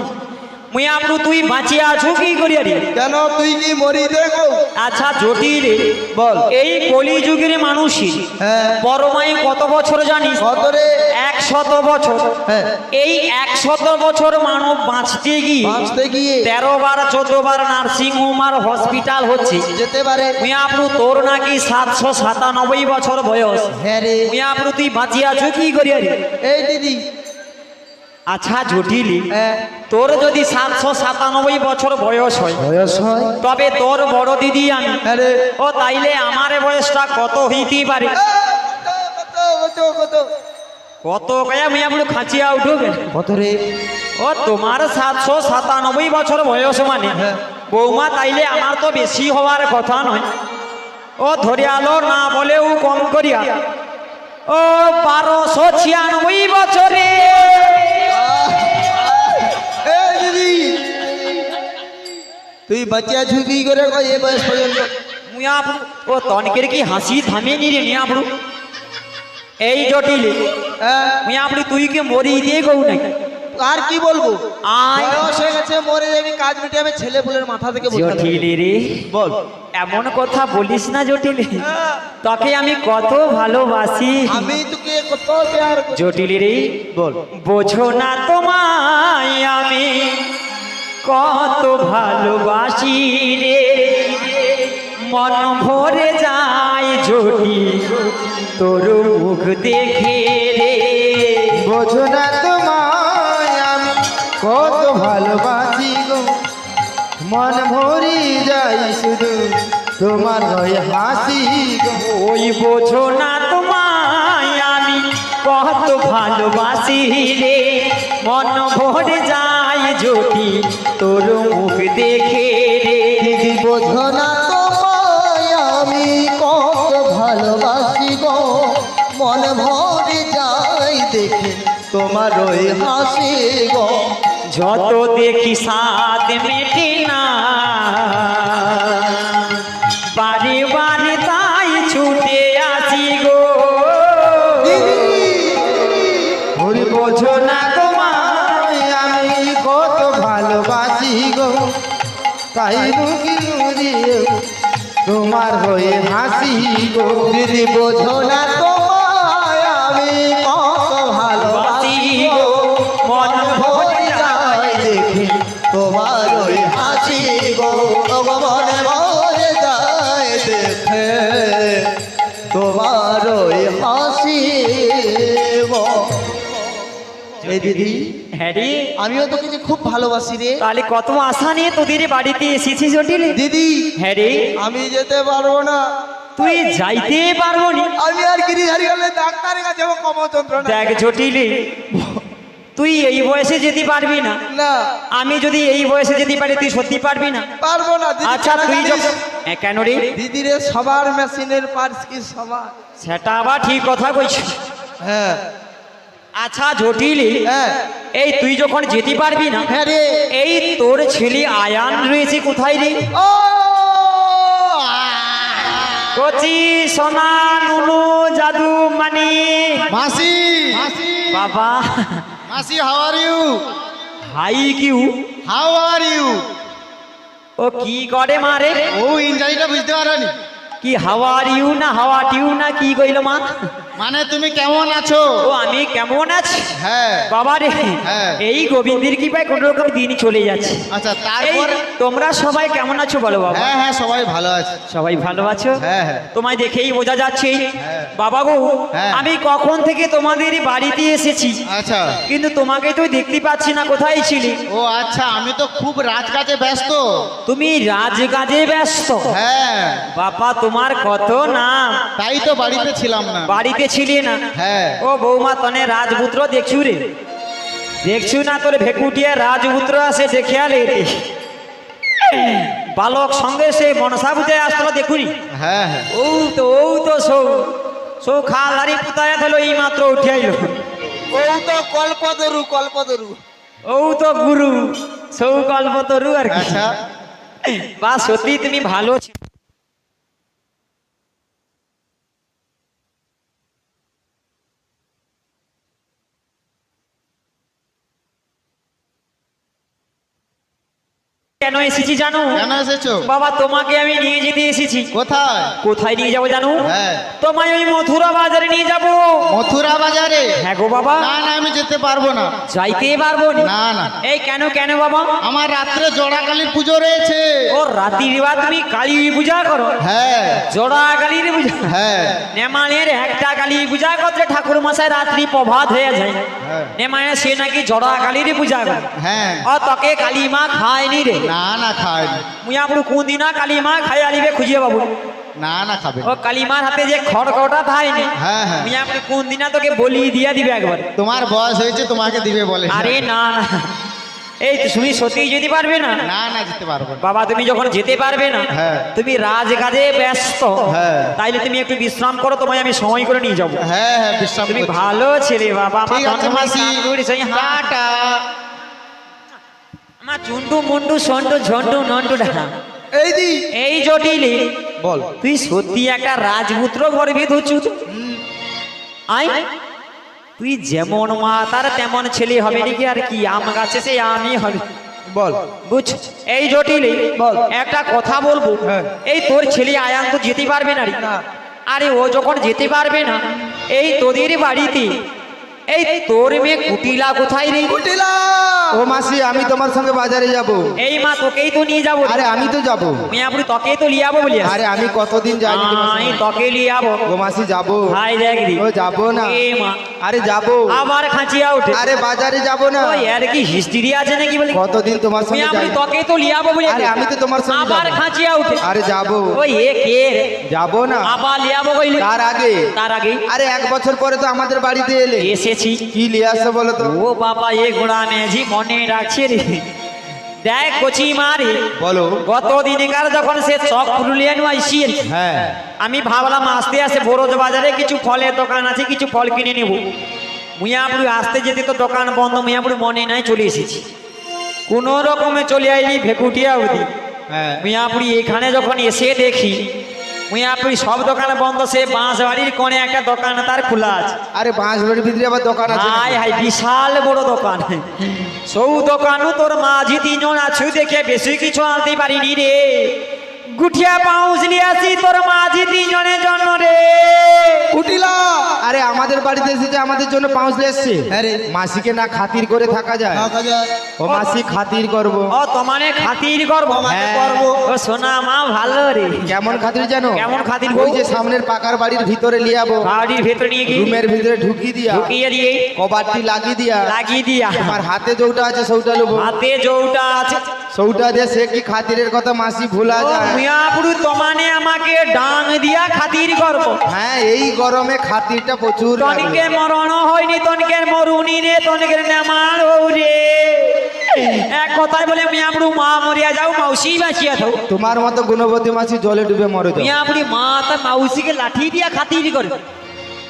Speaker 1: মুই আপু তুই বাঁচিয়ে আছো কি করি আরে?
Speaker 3: কেন, তুই কি মরি দেখো?
Speaker 1: আচ্ছা জটিলে,
Speaker 3: বল।
Speaker 1: এই কলিযুগের মানুষই
Speaker 3: হ্যাঁ,
Speaker 1: পরমাই কত বছর জানিস?
Speaker 3: কত রে?
Speaker 1: 100 বছর।
Speaker 3: হ্যাঁ,
Speaker 1: এই 100 বছর মানব বাঁচতে গিয়ে
Speaker 3: বাঁচতে গিয়ে
Speaker 1: 13 বার 14 বার নার্সিং হোম আর হসপিটাল হচ্ছে।
Speaker 3: যেতে পারে।
Speaker 1: মিয়াপুরু তোর নাকি 797 বছর বয়স।
Speaker 3: হ্যাঁ রে।
Speaker 1: মিয়াপুরু তুই বাঁচিয়ে আছো কি করি আরে?
Speaker 3: এই দিদি,
Speaker 1: আচ্ছা জটিলি,
Speaker 3: হ্যাঁ,
Speaker 1: তোর যদি 797 বছর বয়স হয়,
Speaker 3: বয়স হয়।
Speaker 1: তবে তোর বড় দিদি আমি।
Speaker 3: হ্যাঁ রে।
Speaker 1: ও তাইলে আমার বয়সটা কত হইতে পারে?
Speaker 3: কত কত কত
Speaker 1: কত কয়া মিয়াপুরু খাঁচিয়া উঠুক।
Speaker 3: কত রে?
Speaker 1: ও তোমার 797 বছর বয়স মানে
Speaker 3: হ্যাঁ।
Speaker 1: বৌমা, তাইলে আমার তো বেশি হওয়ার কথা নয়। ও ধরে আলো না বলেও কম করিয়া ও 1296 বছরে।
Speaker 3: এই দিদি, তুই বাচ্চা ঝুঁকি করে কই এই বয়স পর্যন্ত?
Speaker 1: মুয়াপুরু ও তনকের কি হাসি থামেনি রে মিয়াপুরু? এই জটিলে
Speaker 3: হ্যাঁ,
Speaker 1: মিয়াপুরু তুই কি মরি দিয়ে গৌ নাকি?
Speaker 3: আর কি বলবো?
Speaker 1: আয়
Speaker 3: বয়স হয়ে গেছে, মরে যাবি, কাজ মিটে যাবে, ছেলে পুলের মাথা থেকে বসে থাকবে।
Speaker 1: জটিলে রে,
Speaker 3: বল।
Speaker 1: এমন কথা বলিস না জটিলে,
Speaker 3: হ্যাঁ,
Speaker 1: তোকে আমি কত ভালোবাসি।
Speaker 3: আমি তোকে কত প্যার করি।
Speaker 1: জটিলে রে,
Speaker 3: বল।
Speaker 1: বোঝো না তোমায় আমি কত ভালোবাসি রে, মন ভরে যায় জটি তোর মুখ দেখে রে।
Speaker 2: বোঝো না তোমায় আমি কত ভালোবাসি গো, মন ভরি যাই শুধু তোমার হয়ে হাসি গো।
Speaker 1: ওই বোঝো না তোমায় আমি কত ভালোবাসি রে, মন ভরে যায় জটি তোর মুখ দেখে রে।
Speaker 3: দিদি, বোঝো না তোমায় আমি কত ভালোবাসি গো, মন ভরে যাই দেখে তোমার ওই হাসি গো।
Speaker 1: যত দেখি সাদ মেটে না, বারে বারে তাই ছুটে আসি গো।
Speaker 2: ওরে বোঝো না তোমায় আমি কত ভালোবাসি গো, তাই বুকি দিয়ে তোমার হয়ে হাসি গো।
Speaker 3: দিদি, বোঝো না তোমায় আমি কত ভালোবাসি গো, মন ভরে যায় দেখে তোমার ওই হাসি এই দিদি
Speaker 1: হ্যাঁ রে,
Speaker 3: আমিও তোকে যে খুব ভালোবাসি রে
Speaker 1: তাহলে কত আশা নিয়ে তোদের বাড়িতে এসেছি জটিল।
Speaker 3: দিদি
Speaker 1: হ্যাঁ রে,
Speaker 3: আমি যেতে পারবো না,
Speaker 1: তুই যাইতে পারবো নি।
Speaker 3: আমি আর গিরিধারি গেলে ডাক্তারের কাছে যাবো, কমর যন্ত্রণা।
Speaker 1: দেখ জটিলে, তুই এই বয়সে যেতে পারবি না,
Speaker 3: না
Speaker 1: আমি যদি এই বয়সে যেতে পারি তুই সত্যি পারবি না।
Speaker 3: পারবো না দিদি।
Speaker 1: আচ্ছা
Speaker 3: কেন
Speaker 1: তুই
Speaker 3: জানিস?
Speaker 1: যখন কেন রে?
Speaker 3: দিদি রে সবার মেশিনের পার্টস কি সবার?
Speaker 1: সেটা আবার ঠিক কথা কইছিস।
Speaker 3: হ্যাঁ
Speaker 1: আচ্ছা জটিলে,
Speaker 3: হ্যাঁ
Speaker 1: এই তুই যখন যেতে পারবি না,
Speaker 3: হ্যাঁ রে।
Speaker 1: এই তোর ছেলে আয়ান রয়েছে কোথায় রে?
Speaker 3: ও
Speaker 1: কচি সোনা নুনু জাদু মানি
Speaker 2: মাসি
Speaker 1: বাবা,
Speaker 2: মাসি হাউ আর ইউ?
Speaker 1: হাই কিউ,
Speaker 2: হাউ আর ইউ?
Speaker 1: ও কি করে মারে?
Speaker 2: ও ইংরেজিটা বুঝতে পারোনি?
Speaker 1: কি হাওয়ার ইউ না হাওয়া টিউ না কি কইলো মা?
Speaker 2: মানে তুমি কেমন আছো?
Speaker 1: ও আমি কেমন আছি
Speaker 2: হ্যাঁ।
Speaker 1: বাবা রে,
Speaker 2: হ্যাঁ।
Speaker 1: এই গোবিন্দের কৃপায় কোনো রকম দিন চলে যাচ্ছে।
Speaker 2: আচ্ছা
Speaker 1: এই
Speaker 2: তারপর?
Speaker 1: তোমরা সবাই কেমন আছো বলো বাবা?
Speaker 2: হ্যাঁ হ্যাঁ সবাই ভালো আছে।
Speaker 1: সবাই ভালো আছো?
Speaker 2: হ্যাঁ হ্যাঁ।
Speaker 1: তোমায় দেখেই বোঝা যাচ্ছে।
Speaker 2: হ্যাঁ।
Speaker 1: বাবা গো,
Speaker 2: হ্যাঁ।
Speaker 1: আমি কখন থেকে তোমাদের বাড়িতে এসেছি,
Speaker 2: আচ্ছা।
Speaker 1: কিন্তু তোমাকে তো দেখতে পাচ্ছি না, কোথায় ছিলে?
Speaker 2: ও আচ্ছা, আমি তো খুব রাজকাজে ব্যস্ত।
Speaker 1: তুমি রাজকাজে ব্যস্ত?
Speaker 2: হ্যাঁ
Speaker 1: বাবা তোমার কত নাম,
Speaker 2: তাই তো বাড়িতে ছিলাম না।
Speaker 1: বাড়িতে ছিলে না?
Speaker 2: হ্যাঁ।
Speaker 1: ও বৌমা তনে রাজপুত্র দেখছু রে? দেখছু না তোর ভেকুটিয়া রাজপুত্র আছে দেখে আলে রে। বালক সঙ্গে সে মনসা বুঝে আসলো দেখুনি?
Speaker 2: হ্যাঁ হ্যাঁ।
Speaker 1: ও তো সৌ খালারি পুতায়া হলো এই মাত্র উঠে আইলো।
Speaker 3: ও তো কল্পতরু কল্পতরু।
Speaker 1: ও তো গুরু সৌ কল্পতরু আর কি।
Speaker 2: আচ্ছা।
Speaker 1: বা সত্যি তুমি ভালো ছিলে। কেন এসেছি জানো?
Speaker 2: কেন এসেছো?
Speaker 1: বাবা তোমাকে আমি নিয়ে যেতে এসেছি।
Speaker 2: কোথায়?
Speaker 1: কোথায় নিয়ে যাবো জানো?
Speaker 2: হ্যাঁ।
Speaker 1: তোমায় ওই মথুরা বাজারে নিয়ে যাবো।
Speaker 2: মথুরা বাজারে?
Speaker 1: হ্যাঁ গো বাবা।
Speaker 2: না না, আমি যেতে পারবো না।
Speaker 1: যাইতে পারবো না?
Speaker 2: না না।
Speaker 1: এই কেন বাবা?
Speaker 2: আমার রাত্রে জোড়া কালীর পুজো রয়েছে।
Speaker 1: ও রাত্রির বা তুমি কালী পূজা করো?
Speaker 2: হ্যাঁ
Speaker 1: জোড়া কালীর পূজা?
Speaker 2: হ্যাঁ
Speaker 1: নেমানের একটা কালী পূজা করতে ঠাকুর মশাই রাত্রি প্রভাত হয়ে যায়।
Speaker 2: হ্যাঁ।
Speaker 1: নেমানে সে নাকি জোড়া কালীর পূজা করে।
Speaker 2: হ্যাঁ।
Speaker 1: ও তোকে কালী মা খায়নি রে?
Speaker 2: না না খায়নি।
Speaker 1: মুই আপনি কোন দিনা কালী মা খাই আলিবে খুঁজিয়ে বাবু?
Speaker 2: না না খাবে।
Speaker 1: ও কালিমার হাতে যে খড়কটা থাইনি,
Speaker 2: হ্যাঁ হ্যাঁ।
Speaker 1: মুই আপনি কোন দিনা তোকে বলি দিয়া দিবে একবার।
Speaker 2: তোমার বয়স হয়েছে, তোমাকে দিবে বলে।
Speaker 1: আরে না না, এই তুমি সত্যি যেতে পারবে না?
Speaker 2: না না, যেতে পারবো না।
Speaker 1: বাবা তুমি যখন যেতে পারবে না,
Speaker 2: হ্যাঁ।
Speaker 1: তুমি রাজকাজে ব্যস্ত,
Speaker 2: হ্যাঁ।
Speaker 1: তাইলে তুমি একটু বিশ্রাম করো, তোমায় আমি সময় করে নিয়ে যাবো।
Speaker 2: হ্যাঁ হ্যাঁ, বিশ্রাম
Speaker 1: তুমি
Speaker 2: করছি।
Speaker 1: ভালো ছেলে বাবা। আমার
Speaker 2: ঠিক আছে
Speaker 1: ধন্যবাদ,
Speaker 2: মাসি।
Speaker 1: কাকুর সেই হাত।
Speaker 2: টাটা।
Speaker 1: আমার চুন্ডু মুন্ডু সন্ডু ঝন্ডু নন্ডু ডাকা।
Speaker 3: এই দি
Speaker 1: এই জটিলে
Speaker 3: বল।
Speaker 1: তুই সত্যি একটা রাজপুত্র গর্বিত হচ্ছু তো? আই তুই যেমন মা তার তেমন ছেলে হবে নাকি? আর কি আম গাছে সে আমি হবে?
Speaker 3: বল।
Speaker 1: বুঝ এই জটিলে
Speaker 3: বল।
Speaker 1: একটা কথা বলবো।
Speaker 3: হ্যাঁ।
Speaker 1: এই তোর ছেলে আয়ান তো যেতে পারবে না রে।
Speaker 3: না।
Speaker 1: আরে ও যখন যেতে পারবে না, এই তোদের বাড়িতে এই তোর মেয়ে কুটিলা কোথায় রে?
Speaker 3: কুটিলা।
Speaker 2: ও মাসি, আমি তোমার সঙ্গে বাজারে যাব।
Speaker 1: এই মা তোকেই তো নিয়ে যাবো।
Speaker 2: আরে আমি তো যাব।
Speaker 1: মেয়ে আপনি তোকেই তো লিয়াবো বলি।
Speaker 2: আরে আমি কতদিন যাইনি তোমার
Speaker 1: আমি
Speaker 2: সঙ্গে।
Speaker 1: তোকে লিয়াবো।
Speaker 2: ও মাসি যাব।
Speaker 1: হাই দেখ দি।
Speaker 2: ও যাব না।
Speaker 1: এ মা
Speaker 2: আরে যাব।
Speaker 1: আবার খাঁচিয়া ওঠে।
Speaker 2: আরে বাজারে যাব না।
Speaker 1: ওই এর কি হিস্ট্রি আছে নাকি বলে?
Speaker 2: কতদিন তোমার
Speaker 1: মেয়ে
Speaker 2: সঙ্গে
Speaker 1: আপনি
Speaker 2: যাইনি।
Speaker 1: তোকে তো লিয়াবো বলি।
Speaker 2: আরে আমি তো তোমার সঙ্গে
Speaker 1: আবার
Speaker 2: যাবো।
Speaker 1: খাঁচিয়া উঠে।
Speaker 2: আরে যাব।
Speaker 1: ওই এ কে রে?
Speaker 2: যাব না।
Speaker 1: আবার লিয়াবো কইলি?
Speaker 2: তার আগে।
Speaker 1: তার আগে
Speaker 2: আরে 1 বছর পরে তো আমাদের বাড়িতে এলে।
Speaker 1: এসেছি।
Speaker 2: কি নিয়ে আসছো বলো তো?
Speaker 1: ও বাবা এ ঘোড়া মেঝি মনে রাখছে রে। দেখ কচি মারি,
Speaker 2: বলো।
Speaker 1: গত দিনকার যখন সে চক পুরুলিয়া আইসি,
Speaker 2: হ্যাঁ।
Speaker 1: আমি ভাবলাম আসতে আসতে বড়জ বাজারে কিছু ফলের দোকান আছে, কিছু ফল কিনে নেব। মুয়াপুরি আসতে যেতে তো দোকান বন্ধ, মুয়াপুরি মনে নাই চলে এসেছি। কোনো রকমে চলে আইলি ভেকুটিয়া অবধি।
Speaker 2: হ্যাঁ।
Speaker 1: মুয়াপুরি এখানে যখন এসে দেখি মুয়াপুরি সব দোকান বন্ধ, সে বাঁশবাড়ির কোণে একটা দোকান তার খোলা আছে।
Speaker 2: আরে বাঁশবাড়ির ভিতরে আবার দোকান আছে নাকি?
Speaker 1: হাই হাই বিশাল বড় দোকান। সৌ দোকানও তোর মাঝি 3 জন আছু দেখে বেশি কিছু আনতে পারিনি রে। গুঠিয়া পাউস নিয়ে আসি তোর মাঝি 3 জনের জন্য রে।
Speaker 3: কুটিলা
Speaker 2: আরে আমাদের বাড়িতে এসেছে, আমাদের জন্য পাউসলে এসছে।
Speaker 3: হ্যাঁ রে।
Speaker 2: মাসিকে না খাতির করে থাকা যায়?
Speaker 3: থাকা যায়।
Speaker 2: ও মাসি খাতির করব।
Speaker 1: ও তোমানে খাতির করবো?
Speaker 3: তোমাকে
Speaker 2: হ্যাঁ।
Speaker 3: করবো।
Speaker 1: ও সোনা মা ভালো রে।
Speaker 2: কেমন খাতির জানো?
Speaker 1: কেমন খাতির
Speaker 2: ওই
Speaker 1: গো?
Speaker 2: যে সামনের পাকার বাড়ির ভিতরে লিয়ে যাবো,
Speaker 1: বাড়ির ভেতরে নিয়ে গিয়ে
Speaker 2: রুমের ভিতরে ঢুকিয়ে দিয়া,
Speaker 1: ঢুকিয়ে দিয়ে
Speaker 2: কবাটটি লাগিয়ে দিয়া,
Speaker 1: লাগিয়ে দিয়া
Speaker 2: আমার হাতে যৌটা আছে সৌটা লুবো,
Speaker 1: হাতে যৌটা আছে।
Speaker 2: সৌটা দিয়ে সে কি খাতিরের কথা মাসি ভুলা
Speaker 1: ও
Speaker 2: যায়?
Speaker 1: মিয়াপুরু তোমানে আমাকে ডাং দিয়া খাতির করবো?
Speaker 2: হ্যাঁ, এই গরমে খাতিরটা প্রচুর লাগবে।
Speaker 1: তনিকে মরণ হয়নি, তনিকের মরুনি রে, তনিকের নেমার রে। এক কথায় বলে মিয়াপুরু মা মরিয়া যাও, মাউসি বাঁচিয়া থাও।
Speaker 2: তোমার মতো গুণবতী মাসি জলে ডুবে মরে যাও।
Speaker 1: মিয়াপুরি মা তার মাউসিকে লাঠি দিয়া খাতির করে।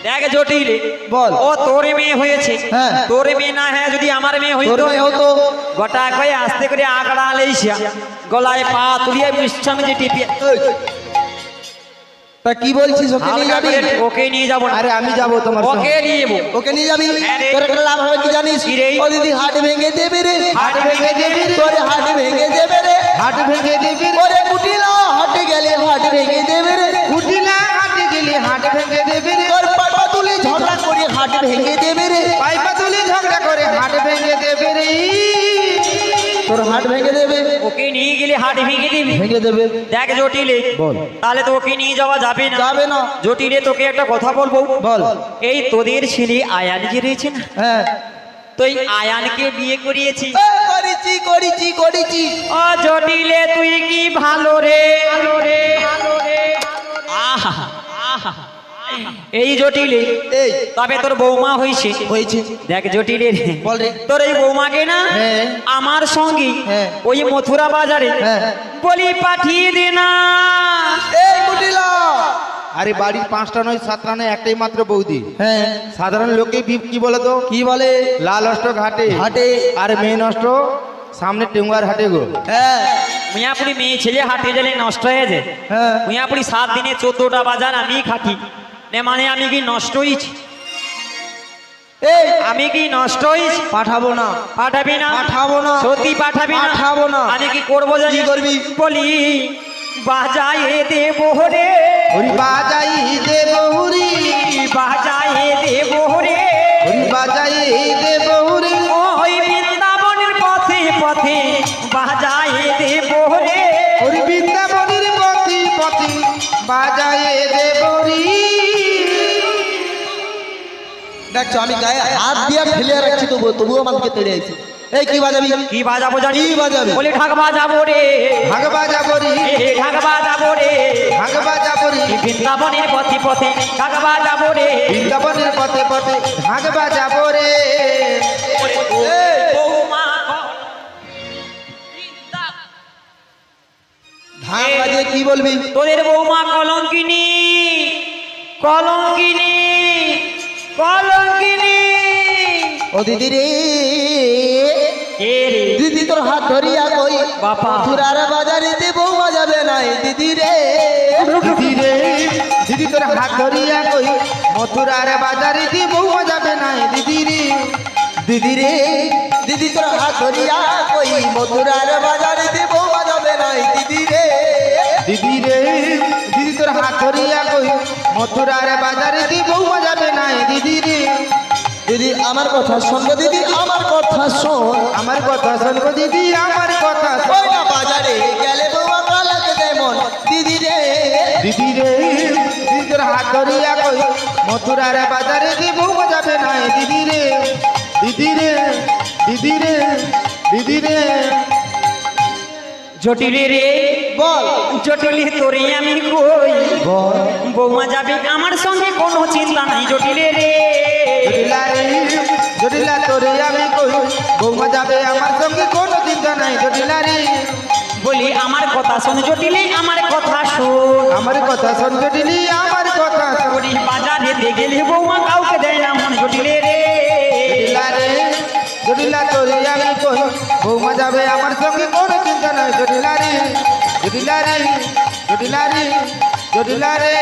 Speaker 1: দেখ জটিল,
Speaker 3: বল।
Speaker 1: ও তোর মেয়ে হয়েছে,
Speaker 3: হ্যাঁ।
Speaker 1: তোর মেয়ে না হ্যাঁ যদি আমার মেয়ে
Speaker 3: তোর
Speaker 1: হইতো,
Speaker 3: মেয়ে হতো।
Speaker 1: গোটা কয়ে আস্তে করে আগড়া লেইসা গলায় পা তুলিয়ে মিষ্টামে যে টিপিয়ে
Speaker 3: তা কি বলছিস, ওকে নিয়ে
Speaker 1: হালকা
Speaker 3: যাবি?
Speaker 1: করে ওকে নিয়ে যাবো না,
Speaker 2: আরে আমি যাবো তোমার
Speaker 1: ওকে
Speaker 2: সঙ্গে।
Speaker 1: নিয়ে যাবো।
Speaker 3: ওকে নিয়ে যাবি?
Speaker 1: হ্যাঁ রে।
Speaker 3: তোর একটা লাভ হবে কি জানিস?
Speaker 1: কি রে?
Speaker 3: ও দিদি হাট ভেঙে দেবে রে।
Speaker 1: হাট ভেঙে দেবে রে।
Speaker 3: তোর হাট ভেঙে দেবে রে।
Speaker 2: হাট ভেঙে দিবি রে।
Speaker 3: ওরে কুটিলা হাটে গেলে হাট ভেঙে দেবে রে।
Speaker 2: উঠিলা হাটে গেলি হাট ভেঙে দিবি রে।
Speaker 3: তোর পাটা তুলে ঝগড়া করে হাট ভেঙে দেবে রে।
Speaker 2: পাইপা তুলি ঝগড়া করে হাট ভেঙে দেবে রে।
Speaker 3: তোর হাট ভেঙে দেবে।
Speaker 1: ওকে নিয়ে গেলে হাট ভেঙে দিবি।
Speaker 3: ভেঙে দেবে।
Speaker 1: দেখ জটিলে,
Speaker 3: বল।
Speaker 1: তাহলে তো ওকে নিয়ে যাওয়া যাবে না।
Speaker 3: যাবে না।
Speaker 1: জটিলে তোকে একটা কথা বলবো।
Speaker 3: বল।
Speaker 1: এই তোদের ছেলে আয়ান যে রয়েছে না,
Speaker 3: হ্যাঁ।
Speaker 1: তো এই আয়ানকে বিয়ে করিয়েছি।
Speaker 3: করেছি করেছি করেছি।
Speaker 1: ও জটিলে তুই কি ভালো রে, আহা আহা। এই জটিলে,
Speaker 3: এই
Speaker 1: তবে তোর বৌমা হয়েছে।
Speaker 3: হয়েছে।
Speaker 1: দেখ জটিলে রে,
Speaker 3: বল রে।
Speaker 1: তোর এই বৌমাকে না
Speaker 3: হ্যাঁ।
Speaker 1: আমার সঙ্গে
Speaker 3: হ্যাঁ।
Speaker 1: ওই মথুরা বাজারে
Speaker 3: হ্যাঁ।
Speaker 1: বলি পাঠিয়ে দে না।
Speaker 3: এই কুটিলা।
Speaker 2: আরে বাড়ির 5টা নয় 7টা নয়, একটাই মাত্র বৌদি।
Speaker 3: হ্যাঁ।
Speaker 2: সাধারণ লোকে কি বলে তো,
Speaker 3: কি বলে?
Speaker 2: লাল অষ্ট ঘাটে
Speaker 3: হাটে।
Speaker 2: আর মেয়ে নষ্ট সামনে টেঙ্গুয়ার হাটে গো।
Speaker 3: হ্যাঁ।
Speaker 1: মিয়াপুরি মেয়ে ছেলে হাটে গেলে নষ্ট হয়ে যায়।
Speaker 3: হ্যাঁ।
Speaker 1: মিয়াপুরি 7 দিনে 14টা বাজার আমি খাটি নে, মানে আমি কি নষ্ট হয়েছি?
Speaker 3: এই
Speaker 1: আমি কি নষ্ট হয়েছি?
Speaker 3: পাঠাবো না।
Speaker 1: পাঠাবি না?
Speaker 3: পাঠাবো না।
Speaker 1: সত্যি পাঠাবি না?
Speaker 3: পাঠাবো না।
Speaker 1: আমি কি করবো জানি?
Speaker 3: কি করবি?
Speaker 1: বলি বাজায়ে দেবো রে,
Speaker 2: হরি বাজাই দে বহুরি,
Speaker 1: বাজায়ে দেবো রে,
Speaker 2: হরি বাজাই দে বহুরি,
Speaker 1: ওই বৃন্দাবনের পথে পথে বাজায়ে দেবো রে।
Speaker 2: হরি বৃন্দাবনের পথি পথি বাজাই দে বহুরি।
Speaker 3: দেখছো আমি গায়ে হাত দিয়ে ফেলে রাখছি, তবুও আমাকে তেড়ে আইছি। এই কি বাজাবি?
Speaker 1: কি বাজাবো জানি?
Speaker 3: কি বাজাবি?
Speaker 1: বলি ঢাক বাজাবো রে,
Speaker 2: ভাগ বাজাবরি,
Speaker 1: এ ঢাক বাজাবো রে,
Speaker 2: ভাগ বাজাবরি,
Speaker 1: বৃন্দাবনের পথে পথে ঢাক বাজাবো রে।
Speaker 2: বৃন্দাবনের পথে পথে ভাগ বাজাবো রে।
Speaker 1: বৌমা
Speaker 3: ধান বাজিয়ে কি বলবি?
Speaker 1: তোদের বৌমা কলঙ্কিনী, কলঙ্কিনী, কলঙ্কিনী।
Speaker 3: ও দিদি রে,
Speaker 1: কে রে?
Speaker 3: দিদি তোর হাত ধরিয়া কই
Speaker 1: বাপা।
Speaker 3: মথুরার বাজারে বউ বাজাবে নাই দিদি রে।
Speaker 2: দিদি রে, দিদি তোর হাত ধরিয়া কই মথুরার বাজারে দি বউ যাবে না দিদি রে।
Speaker 3: দিদি রে, দিদি তোর হাত ধরিয়া কই মথুরার বাজারে বউ বাজাবে নাই দিদি রে।
Speaker 2: দিদি রে, দিদি তোর হাত ধরিয়া কই মথুরার বাজারে দি বউ যাবে না দিদি রে।
Speaker 3: দিদি আমার কথা শোন দিদি, আমার কথা শোন।
Speaker 2: আমার কথা শুনবো দিদি, আমার কথা শোন।
Speaker 3: ওই না বাজারে গেলে বৌমা কালাকে দেয় মন দিদি রে।
Speaker 2: দিদি রে, দিদি তোর হাত ধরিয়া কই মথুরার বাজারে দি বউ যাবে না দিদি রে। দিদি রে, দিদি রে, দিদি রে।
Speaker 1: জটিলে রে,
Speaker 3: বল
Speaker 1: জটিলে তোরে আমি কই
Speaker 3: বল।
Speaker 1: বৌমা যাবে আমার সঙ্গে কোনো চিন্তা নাই। জটিলে রে,
Speaker 2: জটিলা রে, জটিলা তোরে আমি কই বৌমা যাবে আমার সঙ্গে কোনো চিন্তা নাই জটিলা রে।
Speaker 1: বলি আমার কথা শোন জটিলে, আমার কথা শোন।
Speaker 2: আমার কথা শোন জটিলি, আমার কথা শোন।
Speaker 1: বলি বাজারে গেলে বৌমা কাউকে দেয় না মন। জটিলে রে,
Speaker 2: জটিলা রে, জটিলা তোরে আমি কই বৌমা যাবে আমার সঙ্গে কোনো চিন্তা নাই জটিলা রে। জটিলা রে, জটিলা রে, জটিলা রে।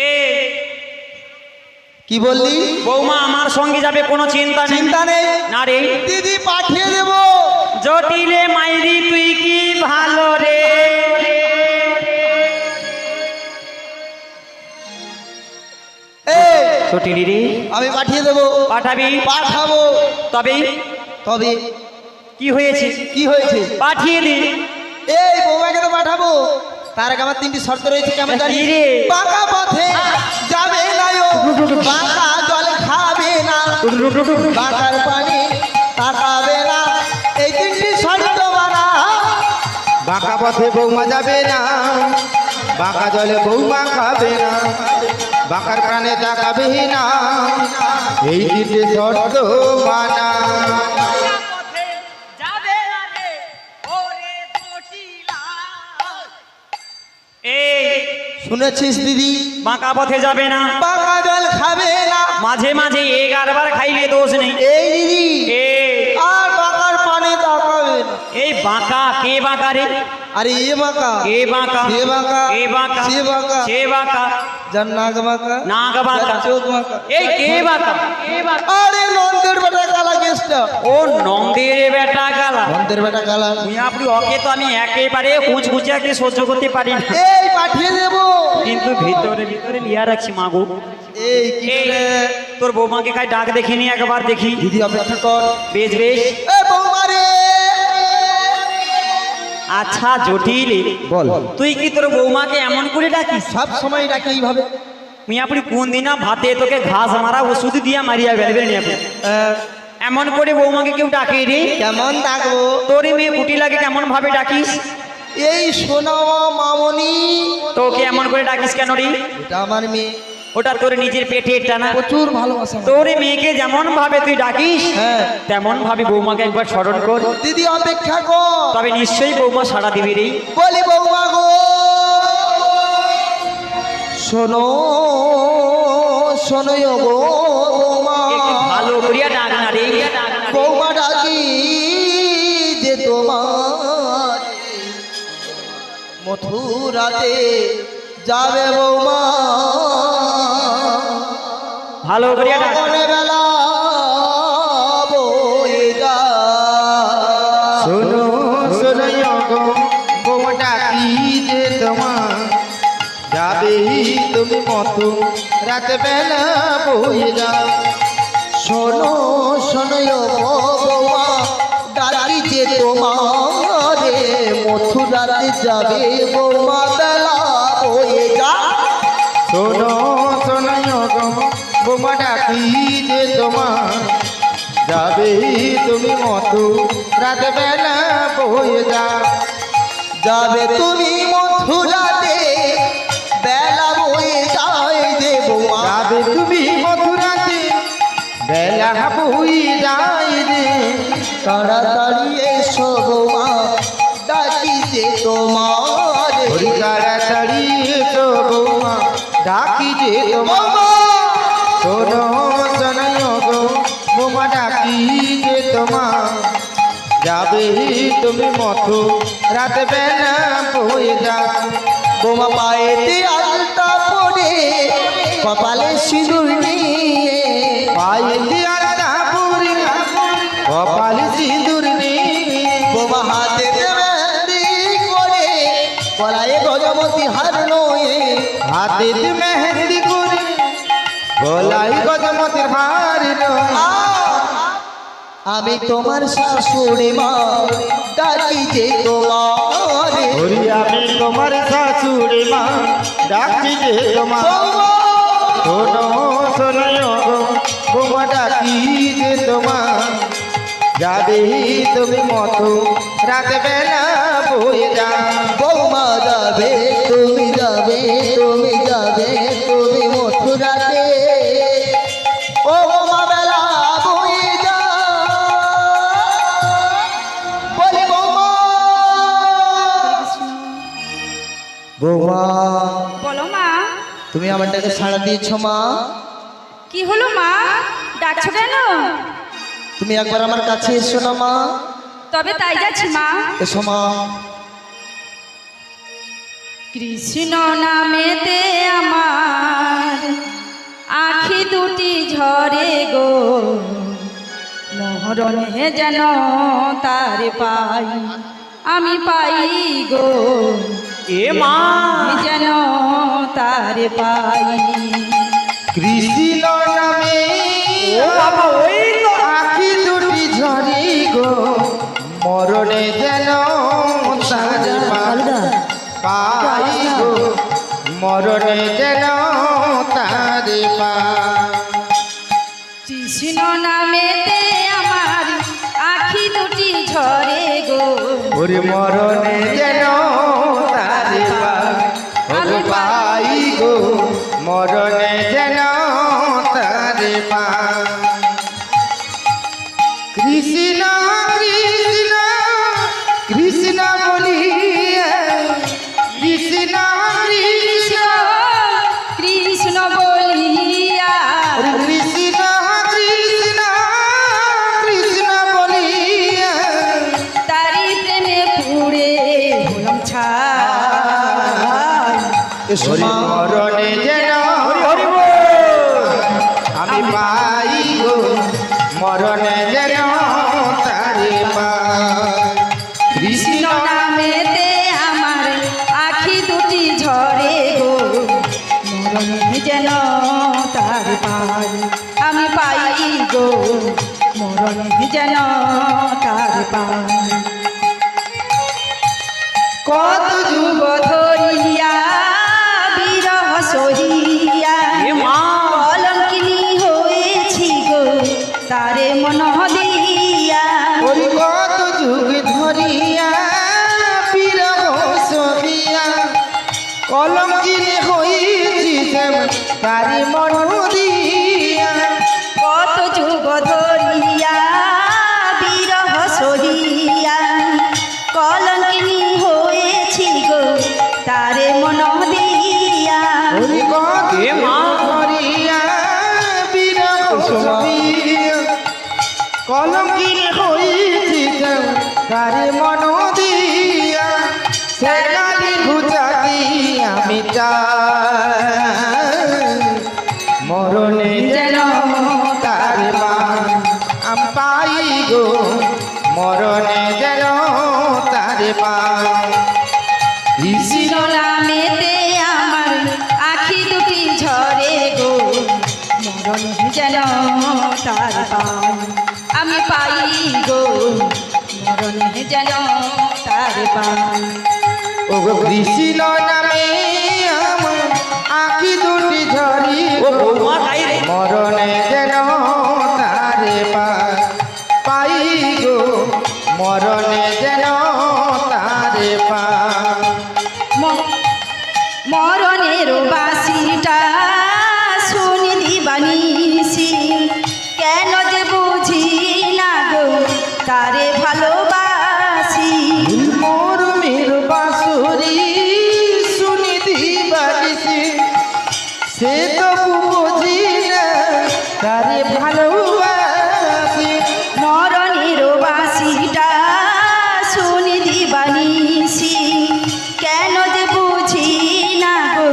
Speaker 1: এ
Speaker 3: কি বললি?
Speaker 1: বৌমা আমার সঙ্গে যাবে কোনো চিন্তা নেই।
Speaker 3: চিন্তা নেই।
Speaker 1: না রে,
Speaker 3: দিদি পাঠিয়ে দেব।
Speaker 1: জটিলে মাইরি তুই কি ভালো রে, চটিলি রে
Speaker 3: আমি পাঠিয়ে দেবো।
Speaker 1: পাঠাবি
Speaker 3: পাঠাবো।
Speaker 1: তবে
Speaker 3: তবে
Speaker 1: কি হয়েছে
Speaker 3: কি হয়েছে?
Speaker 1: পাঠিয়ে দে
Speaker 3: এই বৌমাকে তো পাঠাবো, তার আগে আমার 3টি শর্ত রয়েছে। কেমন জানি?
Speaker 1: কি রে?
Speaker 3: বাঁকা পথে যাবে না ও, বাঁকা জল খাবে না, বাঁকার পানি তাকাবে না, এই 3টি শর্ত বানা।
Speaker 2: বাঁকা পথে বৌমা যাবে না, বাঁকা জলে বৌমা খাবে না, বাঁকার প্রাণে তাকাবে না, এই দিতে শর্ত মানা।
Speaker 1: এই
Speaker 3: শুনেছিস দিদি?
Speaker 1: বাঁকা পথে যাবে না,
Speaker 3: বাঁকা জল খাবে না।
Speaker 1: মাঝে মাঝে 11বার খাইলে দোষ নেই।
Speaker 3: এই দিদি,
Speaker 1: এই
Speaker 3: আর বাঁকার পানি তাকাবে না।
Speaker 1: এই বাঁকা কে বাঁকা রে?
Speaker 3: আরে এ বাঁকা,
Speaker 1: কে বাঁকা?
Speaker 3: সে বাঁকা,
Speaker 1: কে বাঁকা?
Speaker 3: সে বাঁকা,
Speaker 1: সে বাঁকা,
Speaker 3: যার নাক বাঁকা,
Speaker 1: নাক বাঁকা,
Speaker 3: যার চোখ বাঁকা।
Speaker 1: এই কে বাঁকা? কে বাঁকা?
Speaker 3: আরে নন্দের বেটা কালা কেসটা।
Speaker 1: ও নন্দের বেটা গালা।
Speaker 3: নন্দের বেটা কালা।
Speaker 1: তুই আপনি ওকে তো আমি একেবারে কুচকুচাকে সহ্য করতে পারি না,
Speaker 3: এই পাঠিয়ে দেবো।
Speaker 1: কিন্তু ভিতরে ভিতরে লিয়া রাখছি মাগো।
Speaker 3: এই কি
Speaker 1: এই
Speaker 3: করে?
Speaker 1: তোর বৌমাকে খাই ডাক দেখিনি, একবার দেখি।
Speaker 3: দিদি অপেক্ষা কর।
Speaker 1: বেশ বেশ।
Speaker 3: এ বৌমা রে।
Speaker 1: আচ্ছা জটিল,
Speaker 3: বল।
Speaker 1: তুই কি তোর বৌমাকে এমন করে ডাকিস?
Speaker 3: সব সময় ডাকি এইভাবে।
Speaker 1: তুই আপনি কোন দিন না ভাতে তোকে ঘাস মারা ওষুধ দিয়া মারিয়া বেলবেল নিয়ে আপনি এমন করে বৌমাকে কেউ ডাকে রে?
Speaker 3: কেমন ডাকবো?
Speaker 1: তোর মেয়ে কুটি লাগে কেমন ভাবে ডাকিস?
Speaker 3: এই সোনা মামনি।
Speaker 1: তোকে এমন করে ডাকিস কেন রে?
Speaker 3: এটা আমার মেয়ে,
Speaker 1: ওটা তোর নিজের পেটের টানা।
Speaker 3: প্রচুর ভালোবাসা আমার।
Speaker 1: তোর মেয়েকে যেমন ভাবে তুই ডাকিস,
Speaker 3: হ্যাঁ।
Speaker 1: তেমন ভাবে বৌমাকে একবার স্মরণ কর,
Speaker 3: দিদি অপেক্ষা কর।
Speaker 1: তবে নিশ্চয়ই বৌমা সাড়া দিবি রে।
Speaker 3: বলি বৌমা গো, শোনো শোনো গো বৌমা,
Speaker 1: একটু ভালো করিয়া ডাক না রে, ডাক না রে।
Speaker 3: বৌমা ডাকি যে তোমার মথুরাতে যাবে বৌমা,
Speaker 1: ভালো করিয়া ডাক।
Speaker 3: গগনে বেলা বয়ে যায়।
Speaker 2: শোনো শোনো গো বৌমা ডাকি যে তোমার, যাবে তুমি মতো রাত বেলা বয়ে যাও।
Speaker 3: শোনো শোনো বৌমা ডাকি যে তোমারে মথুরাতে যাবে বৌমা বেলা বয়ে যা।
Speaker 2: শোনো শোনো গো বৌমা ডাকি যে তোমার, যাবে তুমি মতো রাত বেলা বয়ে যাও।
Speaker 3: যাবে তুমি মথুরাতে বেলা বয়ে যায় যে বৌমা,
Speaker 2: যাবে তুমি মথুরাতে বেলা বয়ে যায় রে।
Speaker 3: তাড়াতাড়ি এসো বৌমা ডাকি যে তোমারে।
Speaker 2: ওই তাড়াতাড়ি এসো বৌমা ডাকি যে তোমার।
Speaker 3: বৌমা
Speaker 2: শোনো শোনো গো বৌমা ডাকি যে তোমার, যাবে তুমি মতো রাত বেলা বয়ে যাও।
Speaker 3: বৌমা পায়েতে আলতা পরে কপালে সিঁদুর নিয়ে,
Speaker 2: পায়ে দিয়ালা পুরি কপালে সিঁদুর নিয়ে,
Speaker 3: বৌমা হাতে মেহেন্দি করে গলায় গজমতি হার নয়ে,
Speaker 2: হাতে মেহেন্দি করে গলায় গজমতির হার নয়।
Speaker 3: আমি তোমার শাশুড়ি মা ডাকি যে তোমারে।
Speaker 2: ওরে আমি তোমার শাশুড়ি মা ডাকি যে তোমার। শোনো শোনো গো বৌমা ডাকি যে তোমার, যাবে তুমি মতো রাত বেলা বয়ে যাও।
Speaker 3: বৌমা যাবে তুমি যাবে তুমি যাবে তুমি মথুরাতে, ও বৌমা বেলা বয়ে যা। বলি বৌমা, বৌমা
Speaker 4: বলো মা।
Speaker 3: তুমি আমার ডাকে সাড়া দিয়েছ মা।
Speaker 4: কি হলো মা, ডাকছো কেন?
Speaker 3: তুমি একবার আমার কাছে এসো না মা।
Speaker 4: তবে তাই যাচ্ছি মা।
Speaker 3: এসো মা।
Speaker 4: কৃষ্ণ নামেতে আমার আখি দুটি ঝরে গো, মরণে যেন তার পাই আমি পাই গো,
Speaker 1: এ মা
Speaker 4: যেন তার পাই।
Speaker 2: কৃষ্ণ
Speaker 1: বাবা ওই তো
Speaker 2: আখি দুটি ঝরি গো মরণে যেন তার পাই গো মরণে যেন তার পাই
Speaker 4: কৃষ্ণ নামেতে আমার আখি দুটি ঝরে গো
Speaker 2: ওরে মরণে যেন তার পাই গো মরণে যেন তার পাই কৃষ্ণ কৃষ্ণ কৃষ্ণ বলিয়া কৃষ্ণ কৃষ্ণ
Speaker 4: কৃষ্ণ বলিয়া
Speaker 2: কৃষ্ণ কৃষ্ণ কৃষ্ণ বলিয়া
Speaker 4: তারি প্রেমে পুড়ে হলাম ছাই
Speaker 2: হরি মরণে যেন আমি পাই গো মরণে যেন তারে পাই
Speaker 4: কৃষ্ণ নামেতে আমার আখি দুটি ঝরে গো মরণে যেন তার পাই আমি পাই গো মরণে যেন তার পাই কত যুগ ধরিয়া বিরহ সহিয়া
Speaker 1: এ মা
Speaker 4: কলঙ্কিনী হয়েছি গো তারে মন দিয়া
Speaker 2: ওরে কত যুগ ধরিয়া বিরহ সহিয়া কলঙ্কিনী হইছি যেমন তারি মন দিয়া
Speaker 4: কত যুগ ধরিয়া বিরহ সহিয়া কলঙ্কিনী হয়েছি গো তারে মন দিয়া
Speaker 2: ওরে কত
Speaker 1: এ মা
Speaker 2: ধরিয়া বিরহ সহিয়া কলঙ্কিনী হইছি যেমন তারি মন দিয়া সেনালি ঘুচাকি আমি চাই মরণে যেন তার পাই আমি পাই গো মরণে যেন তার পাই
Speaker 4: কৃষ্ণ নামেতে আমার আখি দুটি ঝরে গো মরণ যেন তার পাই আমি পাই গো মরণ যেন তার পাই
Speaker 2: ও গো কৃষ্ণ নামে আমার আখি দুটি ঝরি
Speaker 1: ও বৌমা তাই রে
Speaker 2: মরণে যেন তারে পাই গো মরণে যেন তারে পাই
Speaker 4: মরণের বাসিটা শুনি দিবানিসি কেন যে বুঝি না গো তারে ভালোবাসি
Speaker 2: মরমের বাঁশুরি শুনি দিবানিসি সে তো বুঝি না তারে ভালোবাসি
Speaker 4: মরণের বাসিটা শুনি দিবানিসি কেন যে বুঝি না গো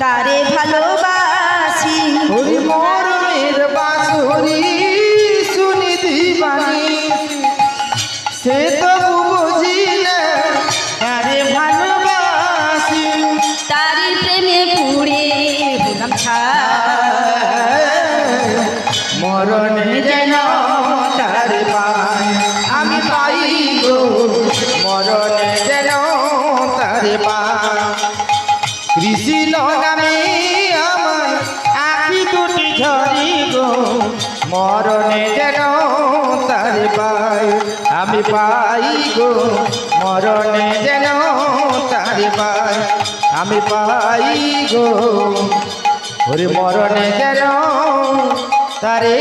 Speaker 4: তারে ভালোবাসি
Speaker 2: ওরে মরমের বাঁশুরি শুনি দিবানিসি সে তো বুঝি না তারে ভালোবাসি
Speaker 4: তারি প্রেমে পুড়ে হলাম ছাই
Speaker 2: মরণে যেন তার পাই আমি পাই গো মরণে যেন তার পাই কৃষ্ণ নামে আমার আখি দুটি ঝরি গো মরণে যেন তার পাই আমি পাই গো মরণে যেন তার পাই আমি পাই গো ওরে মরণে যেন তারে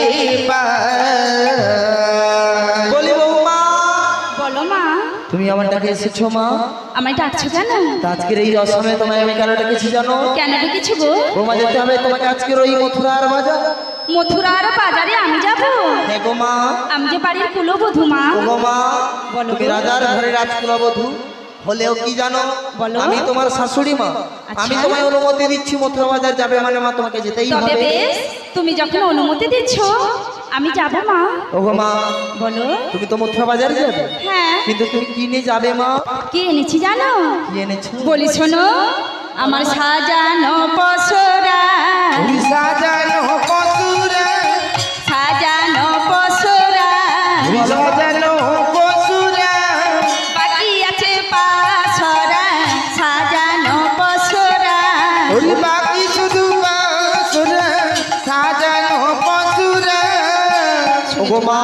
Speaker 2: পাই
Speaker 3: বলি বৌমা
Speaker 4: বলো মা
Speaker 3: তুমি আমার ডাকে এসেছো মা
Speaker 4: আমায় ডাকছো কেন
Speaker 3: তা আজকের এই রসমে তোমায় আমি কেন ডেকেছি জানো
Speaker 4: কেন কিছু গো
Speaker 3: বৌমা যেতে হবে তোমাকে আজকের ওই মথুরার বাজার
Speaker 4: মথুরার বাজারে আমি যাব
Speaker 3: হ্যাঁ গো মা
Speaker 4: আমি যে বাড়ির কুলবধূ মা
Speaker 3: ও গো মা
Speaker 4: বলো
Speaker 3: তুমি
Speaker 4: গো।
Speaker 3: রাজার ঘরে রাজকুলবধূ হলেও কি জানো
Speaker 4: বলো।
Speaker 3: আমি তোমার শাশুড়ি মা
Speaker 4: আচ্ছা।
Speaker 3: আমি তোমায় অনুমতি দিচ্ছি মথুরা বাজার যাবে মানে মা তোমাকে যেতেই
Speaker 4: তবে
Speaker 3: হবে
Speaker 4: বেশ তুমি যখন অনুমতি দিচ্ছ আমি যাব মা
Speaker 3: ও গো মা
Speaker 4: বলো
Speaker 3: তুমি তো মথুরা বাজার যাবে
Speaker 4: হ্যাঁ
Speaker 3: কিন্তু তুমি কি নিয়ে যাবে মা
Speaker 4: কি এনেছি জানো
Speaker 3: কি এনেছো
Speaker 4: বলি শোনো আমার সাজানো পসরা
Speaker 2: সাজানো পশুরা সাজানো পশুরা
Speaker 4: বাকি আছে পাশরা সাজানো পশুরা
Speaker 2: ওরে বাকি শুধু বাসুরা সাজানো পশুরা।
Speaker 3: ওগো মা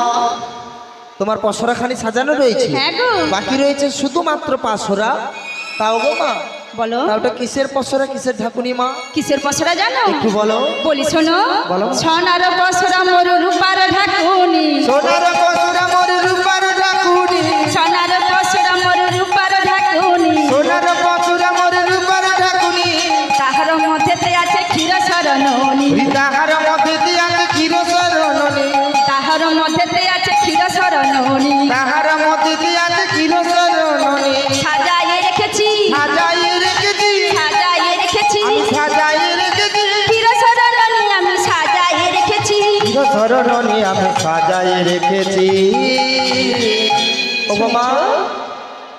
Speaker 3: তোমার পসরা খানি সাজানো রয়েছে,
Speaker 4: হ্যাঁ গো
Speaker 3: বাকি রয়েছে শুধুমাত্র পাঁচরা। তাও গো মা,
Speaker 4: বলো
Speaker 3: তা ওটা কিসের পসরা, কিসের ঢাকুনি মা?
Speaker 4: কিসের পশুরা জানো?
Speaker 3: একটু বলো।
Speaker 4: বলি শোনো,
Speaker 3: বলো।
Speaker 4: সোনার পশুরা মোর রূপার ঢাকুনি,
Speaker 2: সোনার পশুরা মোর রূপার ঢাকুনি,
Speaker 4: সোনার পশুরা মোর রূপার ঢাকুনি,
Speaker 2: সোনার পশুরা মোর রূপার ঢাকুনি।
Speaker 4: তাহার মধ্যেতে আছে ক্ষীর সরণনি,
Speaker 2: তাহার মধ্যে আছে ক্ষীর সরণনি,
Speaker 4: তাহার মধ্যেতে আছে ক্ষীর সরণনি,
Speaker 2: তাহার মধ্যে আছে ক্ষীর সরণনি।
Speaker 4: সাজাইয়ে রেখেছি,
Speaker 2: সাজাইয়ে রেখেছি,
Speaker 4: সাজাইয়ে রেখেছি
Speaker 2: আমি সাজাইয়ে রেখেছি,
Speaker 4: ক্ষীর সরণনি আমি সাজাইয়ে রেখেছি।
Speaker 2: ক্ষীর সরণনি আমি সাজাইয়ে রেখেছি।
Speaker 3: ওগো মা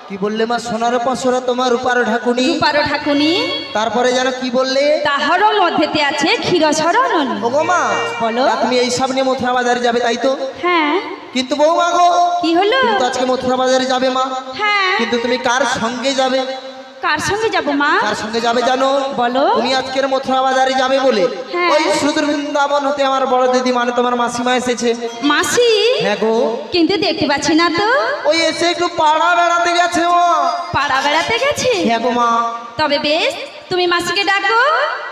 Speaker 3: কি বললে মা? সোনার পসরা তোমার রূপার ঢাকুনি,
Speaker 4: রূপার ঢাকুনি,
Speaker 3: তারপরে যেন কি বললে?
Speaker 4: তাহার মধ্যেতে আছে ক্ষীর সরণনি।
Speaker 3: ওগো মা
Speaker 4: বলো।
Speaker 3: তা তুমি এই সব নিয়ে মথুরা বাজারে যাবে তাই তো?
Speaker 4: হ্যাঁ
Speaker 3: কিন্তু বৌমা গো,
Speaker 4: কি হলো?
Speaker 3: তুমি তো আজকে মথুরা বাজারে যাবে মা,
Speaker 4: হ্যাঁ
Speaker 3: কিন্তু তুমি কার সঙ্গে যাবে?
Speaker 4: কার সঙ্গে যাব মা?
Speaker 3: কার সঙ্গে যাবে জানো?
Speaker 4: বলো।
Speaker 3: তুমি আজকের মথুরা বাজারে যাবে বলে
Speaker 4: হ্যাঁ।
Speaker 3: ওই সুদূর বৃন্দাবন হতে আমার বড় দিদি মানে তোমার মাসিমা এসেছে।
Speaker 4: মাসি?
Speaker 3: হ্যাঁ গো,
Speaker 4: কিন্তু দেখতে পাচ্ছি না তো।
Speaker 3: ওই এসে একটু পাড়া বেড়াতে গেছে ও।
Speaker 4: পাড়া বেড়াতে গেছে?
Speaker 3: হ্যাঁ গো মা,
Speaker 4: তবে বেশ, তুমি মাসিকে ডাকো,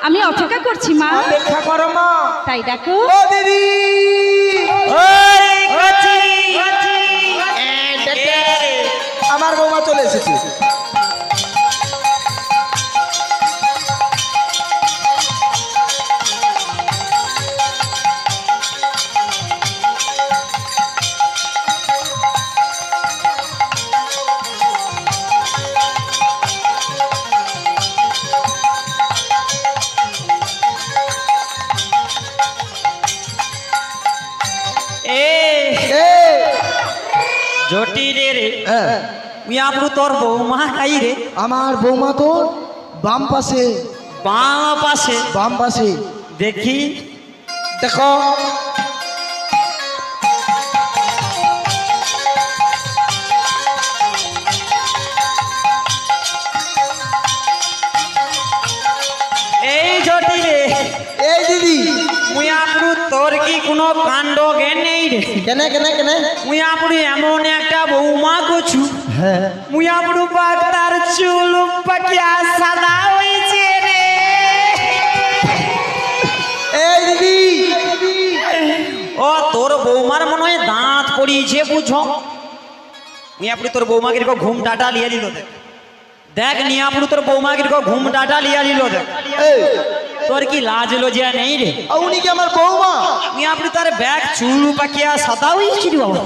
Speaker 4: আমি অপেক্ষা করছি মা।
Speaker 3: অপেক্ষা করো মা।
Speaker 4: তাই ডাকো।
Speaker 3: ও দিদি, আমার বৌমা চলে এসেছে।
Speaker 1: জটিরে রে
Speaker 3: হ্যাঁ,
Speaker 1: মিয়াপুর তোর বৌমা খাই রে
Speaker 3: আমার বৌমা তো বাম পাশে,
Speaker 1: বাঁ পাশে
Speaker 3: বাম পাশে
Speaker 1: দেখি।
Speaker 3: দেখো।
Speaker 1: এই জটিরে
Speaker 3: এই দিদি,
Speaker 1: মিয়াপুর তোর কি কোনো কাণ্ড জ্ঞান নেই রে?
Speaker 3: কেন কেন কেন?
Speaker 1: মিয়াপুর এমন একটা বৌমা কছু,
Speaker 3: হ্যাঁ,
Speaker 1: মিয়াপুর পাক তার চুল পাকিয়া সাদা হয়েছে রে।
Speaker 3: এই দিদি,
Speaker 1: ও তোর বৌমার মনে হয় দাঁত পড়িয়েছে বুঝো। মিয়াপুরি তোর বৌমা কিরকম ঘুম ডাটা লিয়া নিল দেখ, দেখ নিয়াপুরি তোর বৌমা কিরকম ঘুম ডাটা লিয়া নিল দেখ।
Speaker 3: এই
Speaker 1: তোর কি লাজ লজিয়া নেই রে?
Speaker 3: উনি কি আমার বৌমা?
Speaker 1: মিয়াপুরি তার ব্যাগ চুল পাকিয়া সাদা হয়েছে রে বাবা।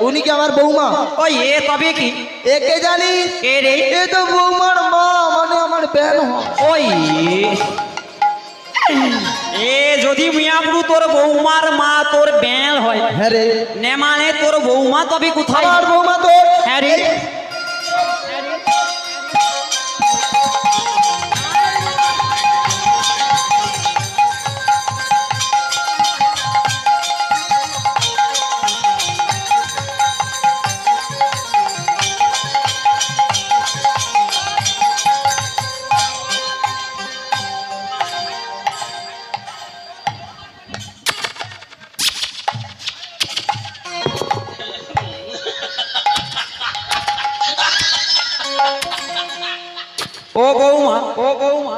Speaker 3: উনি কি আমার বৌমা?
Speaker 1: ওই এ তবে কি
Speaker 3: একে জানি,
Speaker 1: কে রে?
Speaker 3: এ তো বৌমার মা, মানে আমার বেন হয়।
Speaker 1: ওই এ যদি মিয়াপুরি তোর বৌমার মা তোর ব্যাল হয়,
Speaker 3: হ্যাঁ রে,
Speaker 1: নে মানে তোর বৌমা তবে কোথায়?
Speaker 3: আমার বৌমা তো
Speaker 1: হ্যাঁ রে। ও বৌমা, ও বৌমা,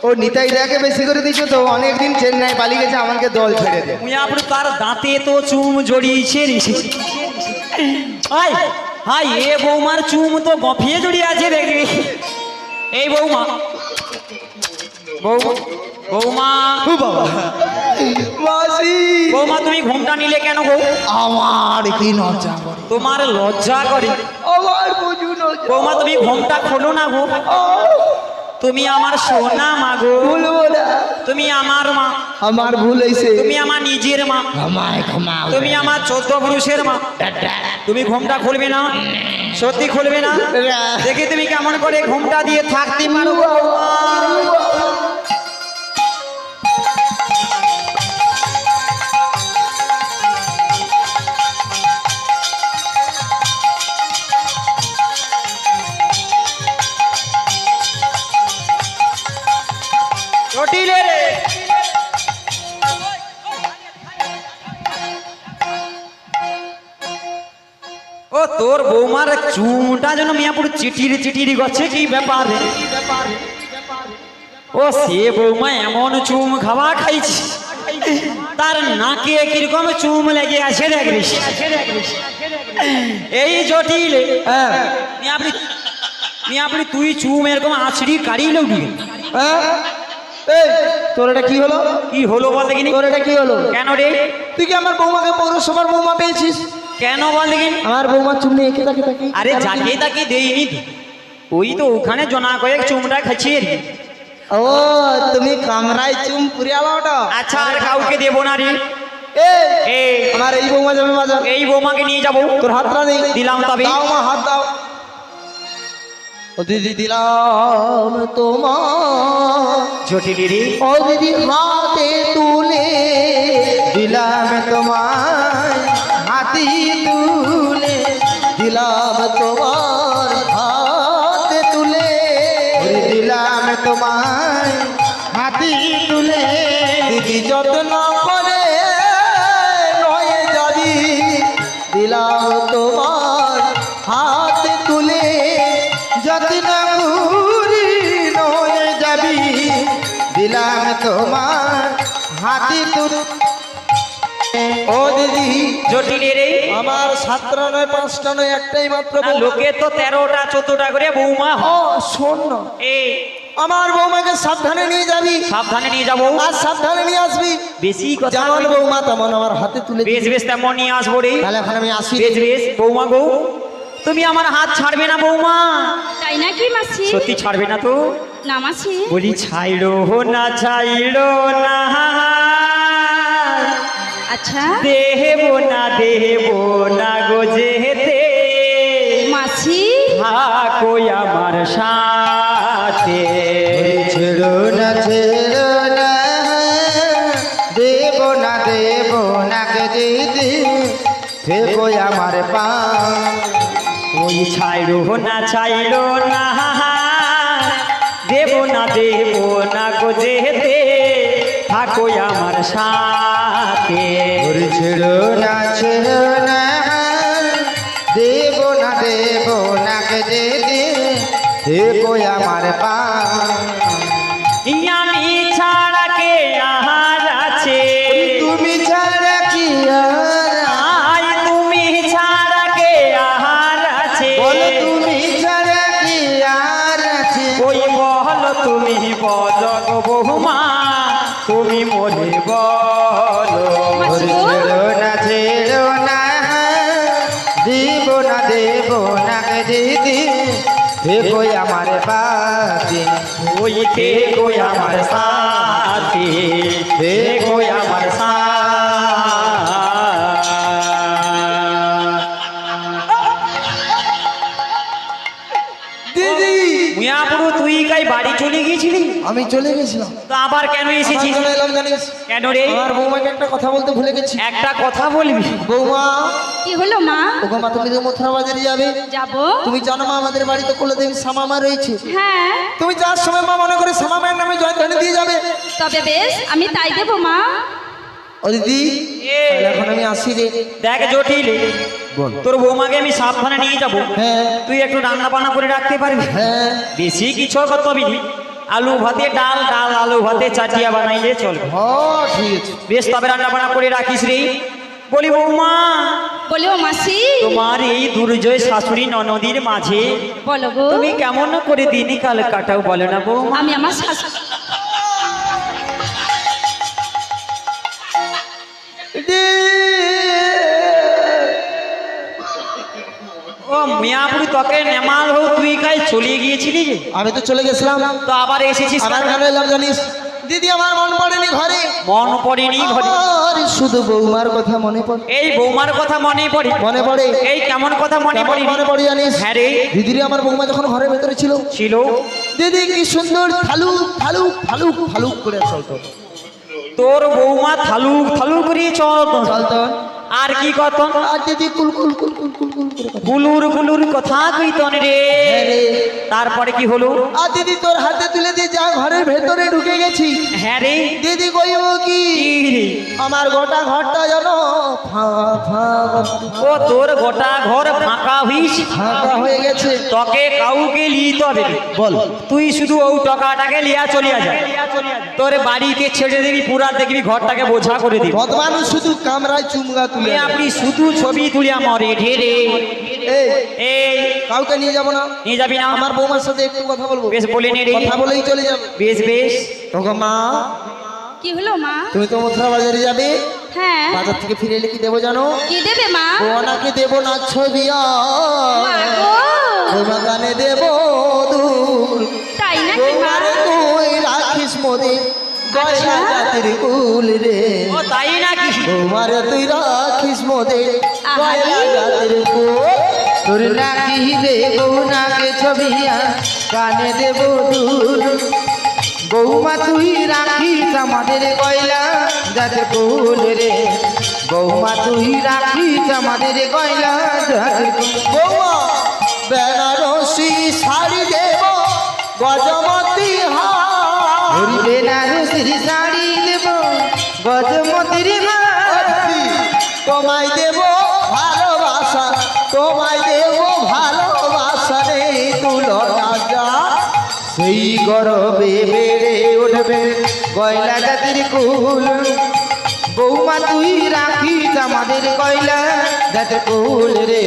Speaker 2: ও নিতাই দাকে বেশি করে দিছো তো, অনেকদিন চেন্নাই পালিয়ে গেছে, আমাকে দল ছেড়ে দে।
Speaker 1: মিয়াপুর তার দাঁতে তো চুম জড়িয়েছে রে। হাই হাই, এ বৌমার চুম তো গফিয়ে জড়িয়ে আছে দেখবি। এই বৌমা, বৌমা, বৌমা,
Speaker 2: ও বাবা,
Speaker 3: মাসি,
Speaker 1: বৌমা তুমি ঘুমটা নিলে কেন গো?
Speaker 3: আমার কি লজ্জা করে,
Speaker 1: তোমার লজ্জা করে?
Speaker 3: আমার বুঝুন
Speaker 1: বৌমা তুমি ঘুমটা খোলো না গো। তুমি আমার সোনা মা গো,
Speaker 3: ভুলবো না,
Speaker 1: তুমি আমার মা,
Speaker 3: আমার ভুল হয়েছে,
Speaker 1: তুমি আমার নিজের মা,
Speaker 3: আমায় ক্ষমা করে
Speaker 1: তুমি আমার 14 পুরুষের মা। তুমি ঘুমটা খুলবে না? সত্যি খুলবে না? দেখি তুমি কেমন করে ঘুমটা দিয়ে থাকতে পারো। তোর বৌমার চুমটা যেন মিয়াপুর চিটিরি চিটিরি করছে, কি ব্যাপার? ও সে বৌমা এমন চুম খাওয়া খাইছে, তার নাকে কিরকম চুম লেগে আছে দেখবিস। এই জটিল মিয়াপুরি তুই চুম এরকম আছড়ি কাড়ি লুবি।
Speaker 3: এই তোর এটা কি হলো?
Speaker 1: কি হলো বল দেখিনি?
Speaker 3: তোর এটা কি হলো?
Speaker 1: কেন রে?
Speaker 3: তুই কি আমার বৌমাকে পৌরসভার বৌমা পেয়েছিস?
Speaker 1: কেন বল দেখিনি?
Speaker 3: আমার বৌমা চুমনি একে তাকে তাকি।
Speaker 1: আরে যাকে তাকে দেইনি তো, ওই তো ওখানে জনা কয়েক চুমটা খাচ্ছি।
Speaker 3: ও তুমি কামরায় চুম পুরিয়ালাটা।
Speaker 1: আচ্ছা আর কাউকে দেবো না রে। এই
Speaker 3: আমার এই বৌমা যাবে বাজার।
Speaker 1: এই বৌমাকে নিয়ে যাবো।
Speaker 3: তোর হাতটা নেই।
Speaker 1: দিলাম তবে।
Speaker 3: দাও মা, হাত দাও। ও দিদি দিলাম তোমার
Speaker 1: জটিলি।
Speaker 3: ও দিদি হাতে তুলে
Speaker 2: দিলাম তোমায় হাতি তুলে,
Speaker 3: দিলাম তোমার হাতে তুলে
Speaker 2: ওরে দিলাম তোমায় হাতি তুলে।
Speaker 3: দিদি যত্ন করে নয়ে যাবি, দিলাম তোমার হাতে তুলে
Speaker 2: যত্ন করি নয়ে যাবি, দিলাম তোমার হাতি তুলে।
Speaker 3: ও দিদি
Speaker 1: জটিলি রে।
Speaker 3: আমার 7টা নয় 5টা নয় একটাই মাত্র বৌমা।
Speaker 1: লোকে তো 13টা 14টা করে বৌমা হয়।
Speaker 3: ও শোন না,
Speaker 1: এই
Speaker 3: আমার বৌমাকে সাবধানে নিয়ে যাবি
Speaker 1: সাবধানে নিয়ে যাবো।
Speaker 3: আর সাবধানে নিয়ে আসবি।
Speaker 1: বেশি কথা
Speaker 3: যেমন
Speaker 1: বলবি।
Speaker 3: বৌমা তেমন আমার হাতে তুলে দিবি।
Speaker 1: বেশ বেশ তেমন নিয়ে আসবো রে।
Speaker 3: তাহলে এখন আমি আসি।
Speaker 1: বেশ বেশ বৌমা গো, তুমি আমার হাত ছাড়বে না বৌমা?
Speaker 4: তাই নাকি মাসি?
Speaker 1: সত্যি ছাড়বে না তো?
Speaker 4: না মাসি।
Speaker 1: বলি ছাইড়ো না ছাইড়ো না,
Speaker 4: আচ্ছা
Speaker 1: দেবো না গো যেতে,
Speaker 4: মাসি।
Speaker 1: থাকো আমার সাথে।
Speaker 2: ছেড়ো না দেব না গে দিদি, থেকো আমার পা।
Speaker 1: ওই ছাইড়ো না দেবো না গো যেতে, থাকো আমার সাথে।
Speaker 2: ওরে ছেড়ো না দেব না গে দিদি, থেকো আমার পা।
Speaker 1: আমি ছাড়া কে আর আছে?
Speaker 2: তুমি ছাড়া কি আর
Speaker 1: আই তুমি ছাড়া কে আর আছে?
Speaker 2: বলো, তুমি ছাড়া কি আর আছে?
Speaker 1: ওই বলো তুমি বলো গো বহুমা, তুমি মনে বলো।
Speaker 2: ওরে ছেড়ো না দেব না গে দিদি, থেকো আমার পাশে।
Speaker 1: ওই থেকো আমার সাথে, থেকো আমার
Speaker 3: দিদি
Speaker 1: মিয়াপুরু তুই কাই বাড়ি চলে গিয়েছিলি?
Speaker 3: আমি চলে গেছিলাম।
Speaker 1: তো আবার কেন এসেছিস?
Speaker 3: আমার এলাম জানিস?
Speaker 1: কেন রে?
Speaker 3: আমার বৌমাকে একটা কথা বলতে ভুলে গেছি।
Speaker 1: একটা কথা বলবি?
Speaker 3: বৌমা,
Speaker 4: কি হলো মা?
Speaker 3: ওগো মা, তুমি তো মথুরা বাজারে যাবে।
Speaker 4: যাবো।
Speaker 3: তুমি জানো মা আমাদের বাড়িতে কুলদেবী শ্যামামা রয়েছে।
Speaker 4: হ্যাঁ
Speaker 3: তুমি যার সময় মা মনে করে শ্যামামায়ের নামে জয়ধ্বনি দিয়ে যাবে।
Speaker 4: তবে বেশ আমি তাই দেবো মা।
Speaker 3: ও দিদি তাহলে এখন আমি আসি রে।
Speaker 1: দেখ জটিল, তোর বৌমাকে আমি সাবধানে নিয়ে যাব।
Speaker 3: হ্যাঁ
Speaker 1: তুই একটু রান্না বান্না করে রাখতে পারবি?
Speaker 3: হ্যাঁ
Speaker 1: বেশি কিছু করতে হবে না। আলু ভাতে ডাল আলু ভাতে চাটিয়া বানাইলে চলবে।
Speaker 3: ঠিক আছে।
Speaker 1: বেশ তবে রান্না বান্না করে রাখিস রে। বলি বৌমা,
Speaker 4: বলো মাসি।
Speaker 1: তোমার এই দুর্জয় শাশুড়ি ননদীর মাঝে
Speaker 4: বলো গো।
Speaker 1: তুমি কেমন করে দিন কাল কাটাও বলো না বৌমা?
Speaker 4: আমি আমার শাশু
Speaker 1: ও মিয়াপুরি তোকে নেমাল হোক, তুই কাই চলে গিয়েছিলি যে?
Speaker 3: আমি তো চলে গেছিলাম।
Speaker 1: তো আবার এসেছিস
Speaker 3: আমার
Speaker 1: কেন?
Speaker 3: কেন এলাম জানিস? দিদি আমার মন পড়েনি ঘরে।
Speaker 1: মন পড়েনি ঘরে?
Speaker 3: আর শুধু বৌমার কথা মনে পড়ে।
Speaker 1: এই বৌমার কথা মনে পড়ে?
Speaker 3: মনে পড়ে।
Speaker 1: এই কেমন কথা মনে
Speaker 3: কেমন
Speaker 1: পড়ে?
Speaker 3: মনে পড়ে জানিস?
Speaker 1: হ্যাঁ রে।
Speaker 3: দিদির আমার বৌমা যখন ঘরের ভেতরে ছিল, দিদি কি সুন্দর ফালুক ফালুক ফালুক ফালুক করে চলতো।
Speaker 1: তোর বৌমা থালুক থালুক করে চলতো।
Speaker 3: চলতো।
Speaker 1: আর কি কত?
Speaker 3: আর দিদি কুল কুল কুল কুল কুল কুল করে কথা।
Speaker 1: গুলুর গুলুর কথা কইতন রে।
Speaker 3: হ্যাঁ রে।
Speaker 1: তারপরে কি হলো?
Speaker 3: আর দিদি তোর হাতে তুলে দিয়ে যা ঘরের ভেতরে ঢুকে গেছি।
Speaker 1: হ্যাঁ রে।
Speaker 3: দিদি কইব কি
Speaker 1: কি রে?
Speaker 3: আমার গোটা ঘরটা যেন ফাঁকা
Speaker 1: ও তোর গোটা ঘর ফাঁকা হইস,
Speaker 3: ফাঁকা হয়ে গেছে।
Speaker 1: তোকে কাউকে লিতে হবে না।
Speaker 3: বল
Speaker 1: তুই শুধু ওই টাকাটাকে লিয়া চলিয়া যা, তোর বাড়িকে ছেড়ে দিবি, পুরা দেখবি ঘরটাকে বোঝা করে দিবি।
Speaker 3: বদমানু শুধু কামরায় চুমগা তুলে
Speaker 1: তুই আপনি শুধু ছবি তুলিয়া মরে ঢেরে।
Speaker 3: এই
Speaker 1: এই
Speaker 3: কাউকে নিয়ে যাব না,
Speaker 1: নিয়ে যাবি না?
Speaker 3: আমার বৌমার সাথে একটু কথা বলবো।
Speaker 1: বেশ বলে নে রে।
Speaker 3: কথা বলেই চলে যাবে।
Speaker 1: বেশ বেশ।
Speaker 3: তোকে মা,
Speaker 4: কি হলো মা?
Speaker 3: তুমি তো মথুরা বাজারে যাবে,
Speaker 4: হ্যাঁ,
Speaker 3: বাজার থেকে ফিরে এলে কি দেবো জানো?
Speaker 4: কি দেবে মা?
Speaker 3: বোনাকে দেবো না ছবি,
Speaker 4: মা গো,
Speaker 3: কানে দেবো দুল।
Speaker 4: তাই নাকি মা?
Speaker 3: বৌমারে তুই রাখিস মোদে গয়না জাতির কুল রে।
Speaker 1: ও তাই নাকি?
Speaker 3: বৌমারে তুই রাখিস মোদে গয়না জাতির কুল।
Speaker 2: তোর নাকি দেবো নাকে ছবিয়া কানে দেবো দুল। বৌমা তুই রাখিস আমাদের গয়লা যাতে ফুল রে। বৌমা তুই রাখিস আমাদের গয়লা যাতে ফুল।
Speaker 3: বৌমা বেনারসি শাড়ি দেব গজমতি হার।
Speaker 2: ওরি বেনারসির শাড়ি দেব গজমতির হার।
Speaker 3: তোমায় দেব ভালোবাসা, তোমায় দেব ভালোবাসা রে তুলনা যা।
Speaker 2: সেই গরবে বেড়ে উঠবে গয়লা জাতির কুল। বৌমা তুই রাখিস আমাদের গয়লা জাতির কুল রে।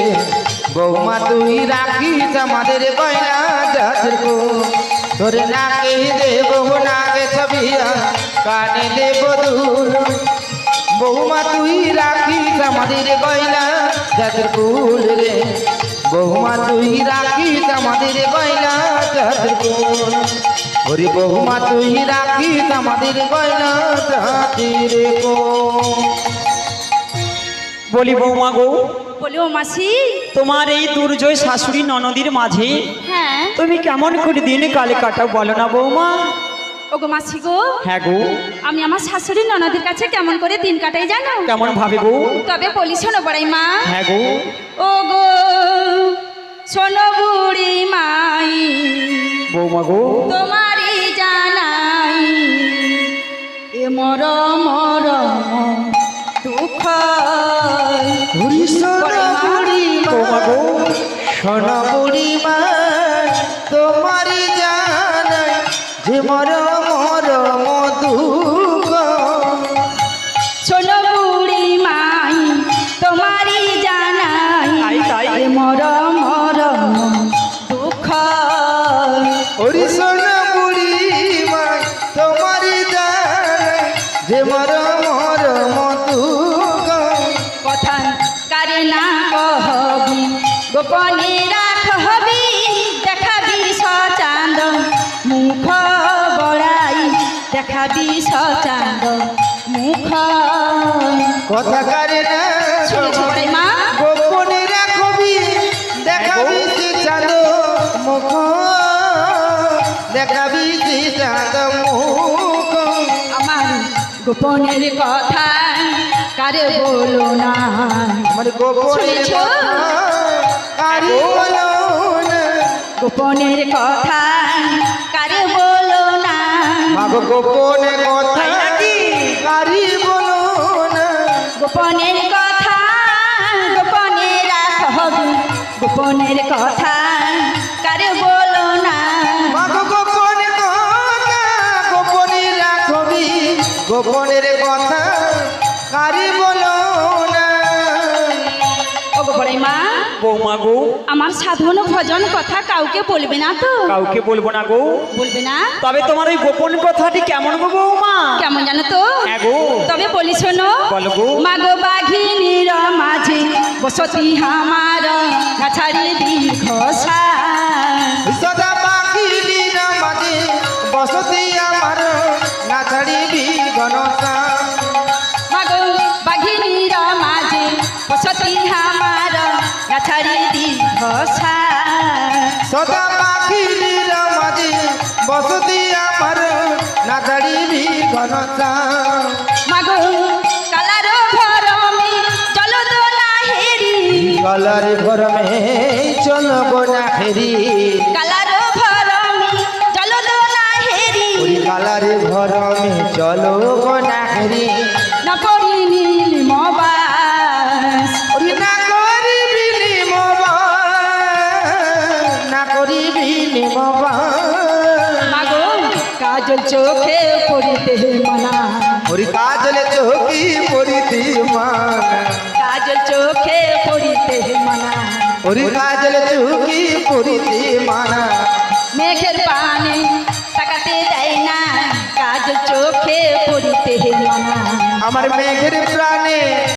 Speaker 2: বৌমা তুই রাখিস আমাদের গয়লা জাতির কুল। তোর নাকে দেব নাকে ছবিয়া কানে দেব দুল। বৌমা তুই রাখিস আমাদের গয়লা জাতির কুল রে। বৌমা তুই রাখিস আমাদের গয়লা জাতির কুল। ওরে বৌমা তুই রাখিস আমাদের গয়লা জাতির কুল।
Speaker 1: বলি বৌমা গো,
Speaker 4: বলি ও মাসি।
Speaker 1: তোমার এই দুর্জয় শাশুড়ি ননদীর মাঝে
Speaker 4: হ্যাঁ,
Speaker 1: তুমি কেমন করে দিন কালে কাটাও বলো না বৌমা?
Speaker 4: ও গো মাসি গো,
Speaker 1: হ্যাঁ গো।
Speaker 4: আমি আমার শাশুড়ি ননদের কাছে কেমন করে দিন কাটাই জানো?
Speaker 1: কেমন ভাবে গো?
Speaker 4: তবে বলি শোনো বড়াই মা।
Speaker 1: হ্যাঁ গো।
Speaker 4: ও গো শোনো বুড়ি মাই,
Speaker 1: বৌমা গো।
Speaker 4: তোমারই জানাই এ মরম দুঃখ।
Speaker 2: বুড়ি সোনা বুড়ি
Speaker 1: বৌমা গো।
Speaker 2: সোনা বুড়ি মা তোমারই জানাই যে মরম দুঃখ।
Speaker 4: শোনো বুড়ি মাই, তোমারই জানাই
Speaker 1: তাই তাই।
Speaker 4: এ মরম দুঃখ।
Speaker 2: ওরে সোনা বুড়ি মা তোমারই জানাই যে মরম দুঃখ।
Speaker 4: কথা কারে না কহবি, গোপনে রাখবি, দেখাবি সচান্দ মুখ বড়াই, দেখাবি সচান্দ মুখ।
Speaker 2: কথা কারে না
Speaker 4: শুনেছো বড়াই মা?
Speaker 2: গোপনে রাখবি, দেখাবি সে চাঁদ মুখ। দেখাবি সে চাঁদ মুখ।
Speaker 4: আমার গোপনের কথা কারে বলো না।
Speaker 2: আমার গোপনের
Speaker 4: শুনেছো?
Speaker 2: কথা কারি বলো না।
Speaker 4: গোপনের কথা কারে বলো না।
Speaker 2: মাগো গোপনে কথা
Speaker 1: তাই নাকি?
Speaker 2: কারি বলো না।
Speaker 4: গোপনের কথা গোপনে রাখবি, গোপনের কথা কারে বলো না।
Speaker 2: মাগো গোপনে কথা গোপনে রাখবি। গোপনের কথা কারি বলো না।
Speaker 4: ও গোপনে মা,
Speaker 1: বৌমা গো।
Speaker 4: আমার সাধন ভজন কথা কাউকে বলবে না তো?
Speaker 1: কাউকে বলবো না গো।
Speaker 4: বলবে না?
Speaker 1: তবে তোমার ওই গোপন কথাটি কেমন গো বৌমা?
Speaker 4: কেমন জানো তো?
Speaker 1: হ্যাঁ গো।
Speaker 4: তবে বলি শোনো।
Speaker 1: বলো গো।
Speaker 4: মাগো বাঘিনীর মাঝে বসতি আমার না ছাড়ি দীর্ঘ
Speaker 2: সদা পাখির মাঝে বসতি আমার না ছাড়িবি ঘনশ্যাম।
Speaker 4: মাগো বাঘিনীর মাঝে বসতি আমার না ছাড়ি দীর্ঘ
Speaker 2: সদা পাখির মাঝে বসতি আমার না ছাড়িবি ঘনশ্যাম।
Speaker 4: মাগো কালার ভরমে জলদোলা হেরি,
Speaker 2: গলার ভরমে চলব না হেরি।
Speaker 4: কালার কাজল চোখে পড়িতে মানা
Speaker 2: ওরে কাজলে চোখি পরিতি মান
Speaker 4: কাজল চোখে পড়িতে মানা
Speaker 2: ওরে কাজলে চোখি পরিতি মানা
Speaker 4: মেঘের পানি তাকাতে দেয় না কাজল চোখে পড়িতে মানা
Speaker 2: আমার মেঘের প্রাণে